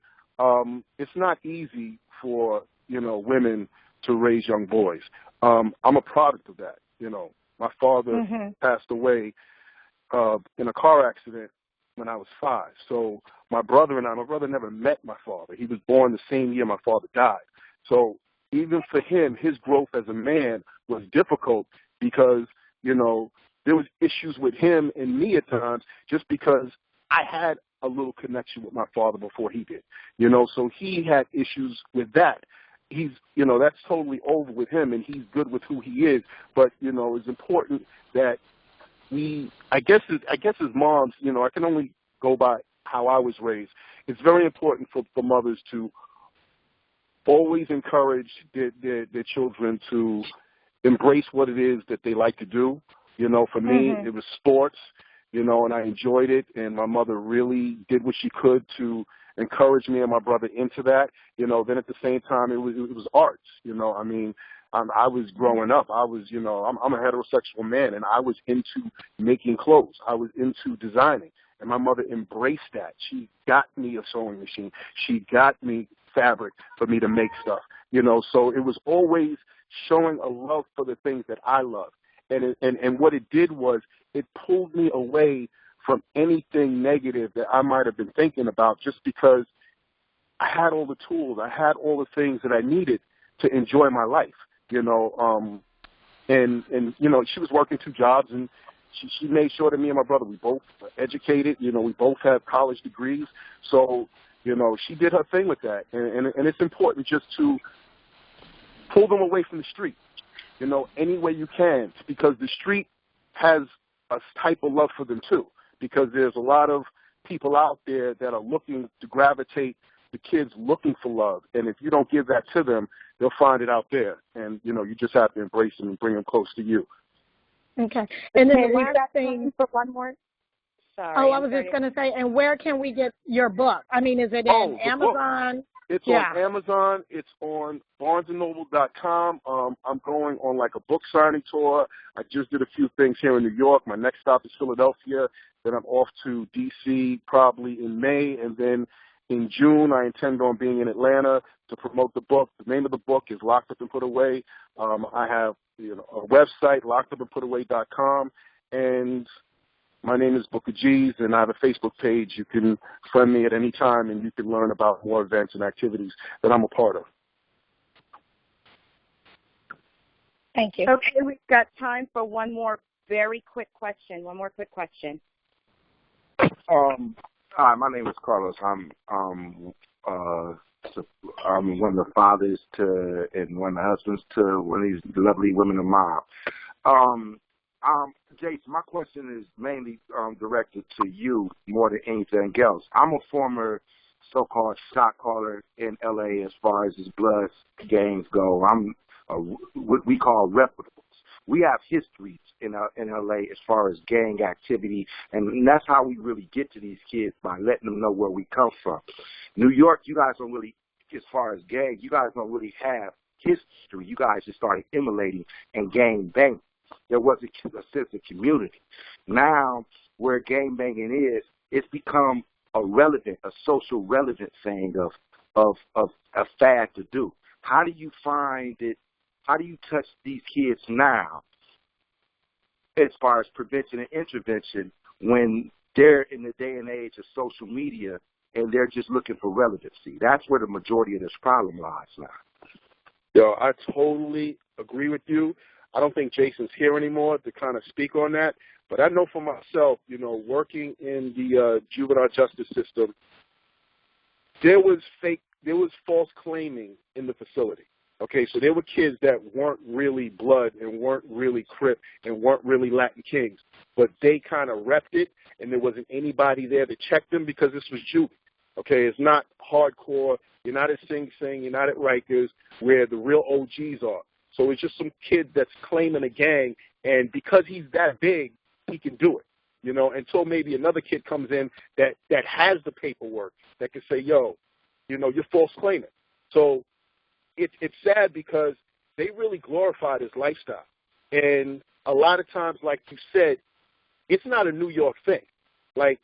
it's not easy for, women to raise young boys. I'm a product of that. My father passed away in a car accident when I was 5. So my brother never met my father. He was born the same year my father died. So even for him, his growth as a man was difficult because, there was issues with him and me at times just because I had a little connection with my father before he did. So he had issues with that. that's totally over with him, and he's good with who he is. But, it's important that I guess as moms, I can only go by how I was raised. It's very important for mothers to always encourage their children to embrace what it is that they like to do. For me, it was sports, and I enjoyed it, and my mother really did what she could to encourage me and my brother into that. Then at the same time, it was arts. I was growing up. I'm a heterosexual man, and I was into making clothes. I was into designing, and my mother embraced that. She got me a sewing machine. She got me fabric for me to make stuff. So it was always showing a love for the things that I love. And what it did was it pulled me away from anything negative that I might have been thinking about, just because I had all the tools, I had all the things that I needed to enjoy my life, and she was working 2 jobs, and she made sure that me and my brother, we both were educated, we both have college degrees, so, she did her thing with that, and it's important just to pull them away from the street, any way you can, because the street has a type of love for them too. Because there's a lot of people out there that are looking to gravitate the kids looking for love. And if you don't give that to them, they'll find it out there. And, you just have to embrace them and bring them close to you. Okay. And then the last thing. For one more. Sorry. Oh, I was just going to say, and where can we get your book? I mean, is it in Amazon? Book. It's on Amazon. It's on BarnesandNoble.com. I'm going on like a book signing tour. I just did a few things here in New York. My next stop is Philadelphia. Then I'm off to D.C. probably in May. And then in June, I intend on being in Atlanta to promote the book. The name of the book is Locked Up and Put Away. I have a website, lockedupandputaway.com. And my name is Booker G's, and I have a Facebook page. You can friend me at any time, and you can learn about more events and activities that I'm a part of. Thank you. Okay, we've got time for one more very quick question. One more quick question. Hi, my name is Carlos. I'm one of the fathers to and one of the husbands to one of these lovely women of mine. Jason, my question is mainly directed to you more than anything else. I'm a former so-called shot caller in L.A. as far as his blood gangs go. I'm what we call reputables. We have histories in L.A. as far as gang activity, and that's how we really get to these kids, by letting them know where we come from. New York, you guys don't really, as far as gangs, you guys don't really have history. You guys just started emulating and gang banging. There was a sense of community. Now, where gang banging is, it's become a social relevant thing of a fad to do. How do you find it? How do you touch these kids now as far as prevention and intervention when they're in the day and age of social media and they're just looking for relevancy? That's where the majority of this problem lies now. Yo, I totally agree with you. I don't think Jason's here anymore to kind of speak on that, but I know for myself, working in the juvenile justice system, there was false claiming in the facility. Okay, so there were kids that weren't really blood and weren't really Crip and weren't really Latin Kings, but they kind of repped it, and there wasn't anybody there to check them because this was juvie. Okay, it's not hardcore. You're not at Sing Sing. You're not at Rikers, where the real OGs are. So it's just some kid that's claiming a gang, and because he's that big, he can do it, until maybe another kid comes in that has the paperwork that can say, yo, you're false claiming. So it's sad because they really glorified his lifestyle. And a lot of times, like you said, it's not a New York thing. Like,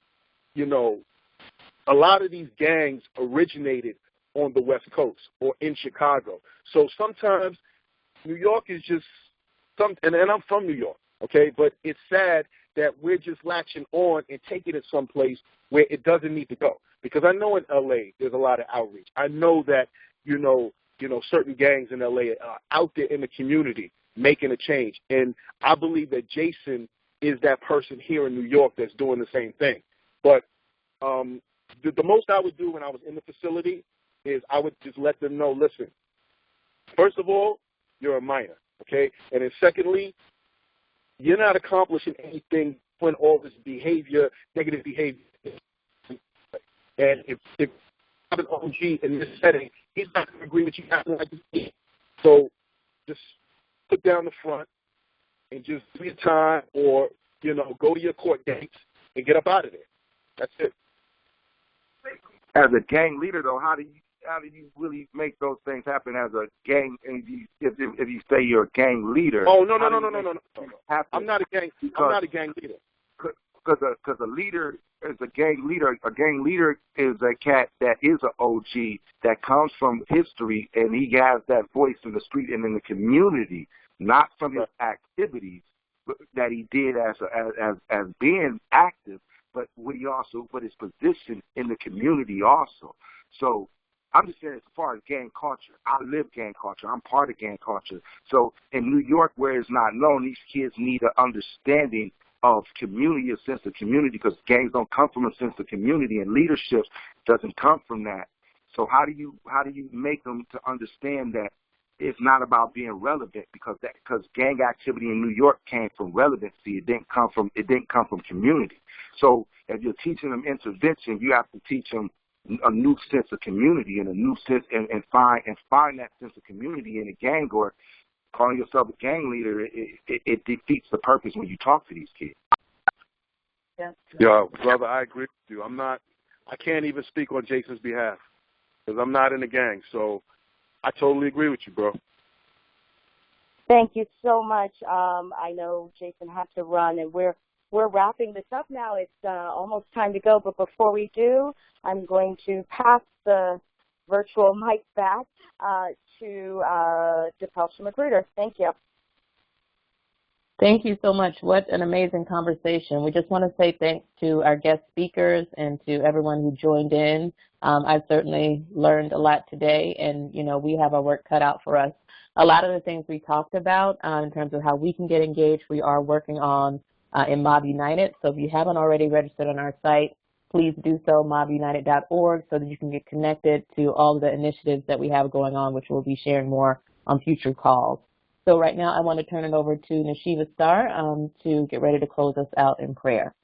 a lot of these gangs originated on the West Coast or in Chicago. So sometimes New York is just and I'm from New York, okay? But it's sad that we're just latching on and taking it someplace where it doesn't need to go. Because I know in L.A. there's a lot of outreach. I know that, certain gangs in L.A. are out there in the community making a change. And I believe that Jason is that person here in New York that's doing the same thing. But the most I would do when I was in the facility is I would just let them know, listen, First of all, you're a minor, okay? And then secondly, you're not accomplishing anything when all this behavior, negative behavior. And if you have an OG in this setting, he's not going to agree with you acting like this. So just put down the front and just do your time, or, go to your court dates and get up out of there. That's it. As a gang leader, though, how do you really make those things happen as a gang? And if you say you're a gang leader, no. I'm not a gang leader. Because a leader is a gang leader. A gang leader is a cat that is an OG that comes from history, and he has that voice in the street and in the community, not from his activities that he did as being active, but his position in the community also. So I'm just saying, as far as gang culture, I live gang culture. I'm part of gang culture. So in New York, where it's not known, these kids need an understanding of community, a sense of community, because gangs don't come from a sense of community, and leadership doesn't come from that. So how do you make them to understand that it's not about being relevant, because gang activity in New York came from relevancy. It didn't come from community. So if you're teaching them intervention, you have to teach them a new sense of community and a new sense and find that sense of community in a gang. Or calling yourself a gang leader, it defeats the purpose when you talk to these kids. Yeah, brother, I agree with you. I can't even speak on Jason's behalf because I'm not in the gang. So I totally agree with you, bro. Thank you so much. I know Jason has to run, and we're wrapping this up now. It's almost time to go, but before we do, I'm going to pass the virtual mic back to Dipelsha Magruder. Thank you. Thank you so much. What an amazing conversation. We just want to say thanks to our guest speakers and to everyone who joined in. I've certainly learned a lot today, and, we have our work cut out for us. A lot of the things we talked about in terms of how we can get engaged, we are working on in MOBB United. So if you haven't already registered on our site, please do so, mobbunited.org, so that you can get connected to all of the initiatives that we have going on, which we'll be sharing more on future calls. So right now I want to turn it over to Nashiva Star to get ready to close us out in prayer.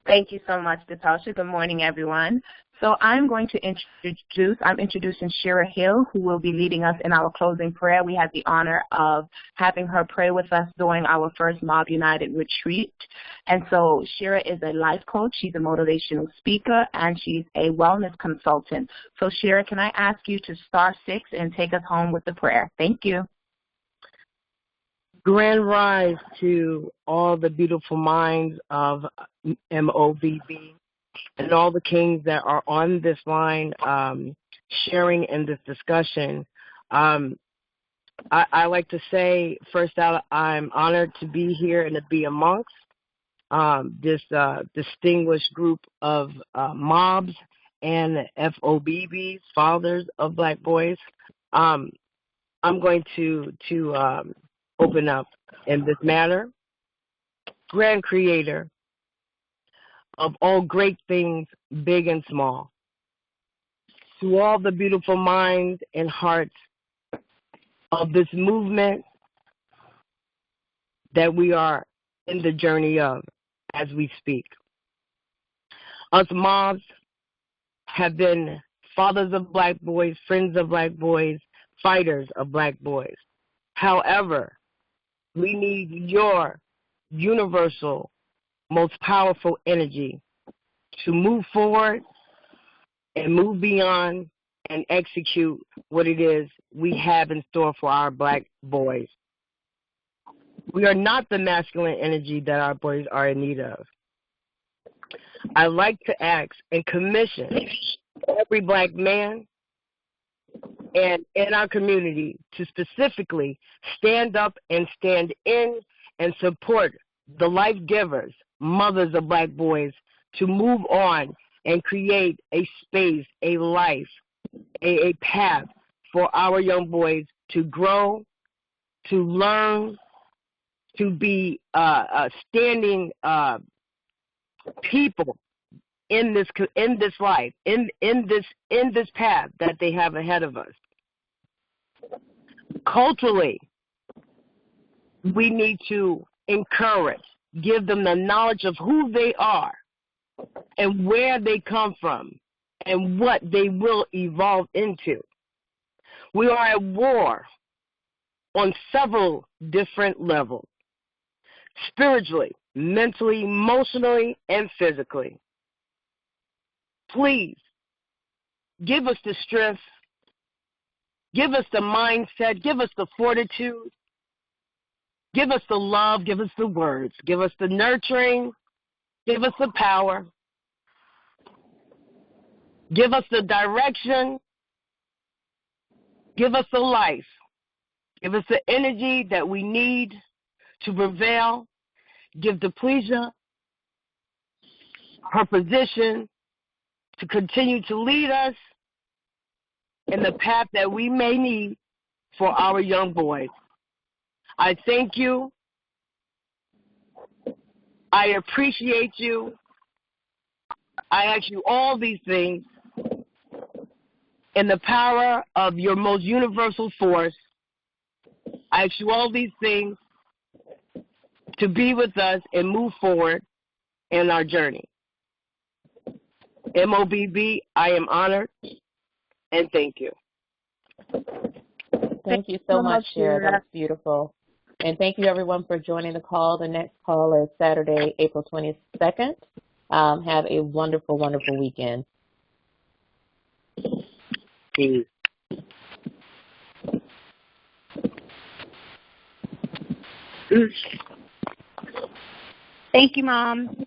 Thank you so much, Dipelsha. Good morning, everyone. So I'm going to introducing Shira Hill, who will be leading us in our closing prayer. We had the honor of having her pray with us during our first MOBB United retreat. And so Shira is a life coach. She's a motivational speaker, and she's a wellness consultant. So Shira, can I ask you to star 6 and take us home with the prayer? Thank you. Grand rise to all the beautiful minds of MOBB and all the kings that are on this line sharing in this discussion. I like to say, first out, I'm honored to be here and to be amongst this distinguished group of MOBBs and FOBBs, fathers of Black boys. I'm going to open up in this matter. Grand Creator of all great things, big and small, to all the beautiful minds and hearts of this movement that we are in the journey of as we speak. Us MOBBs have been fathers of Black boys, friends of Black boys, fighters of Black boys. However, we need your universal, most powerful energy to move forward and move beyond and execute what it is we have in store for our Black boys. We are not the masculine energy that our boys are in need of. I like to ask and commission every Black man and in our community to specifically stand up and stand in and support the life givers, mothers of Black boys, to move on and create a space, a life, a path for our young boys to grow, to learn, to be standing people in this life, in this path that they have ahead of us. Culturally, we need to encourage, give them the knowledge of who they are and where they come from and what they will evolve into. We are at war on several different levels, spiritually, mentally, emotionally, and physically. Please, give us the strength, give us the mindset, give us the fortitude, give us the love, give us the words, give us the nurturing, give us the power, give us the direction, give us the life, give us the energy that we need to prevail, give Depletia her position to continue to lead us in the path that we may need for our young boys. I thank you. I appreciate you. I ask you all these things in the power of your most universal force. I ask you all these things to be with us and move forward in our journey. MOBB, I am honored, and thank you. Thank you so much, Shira. That was beautiful. And thank you, everyone, for joining the call. The next call is Saturday, April 22nd. Have a wonderful, wonderful weekend. Peace. Thank you, Mom.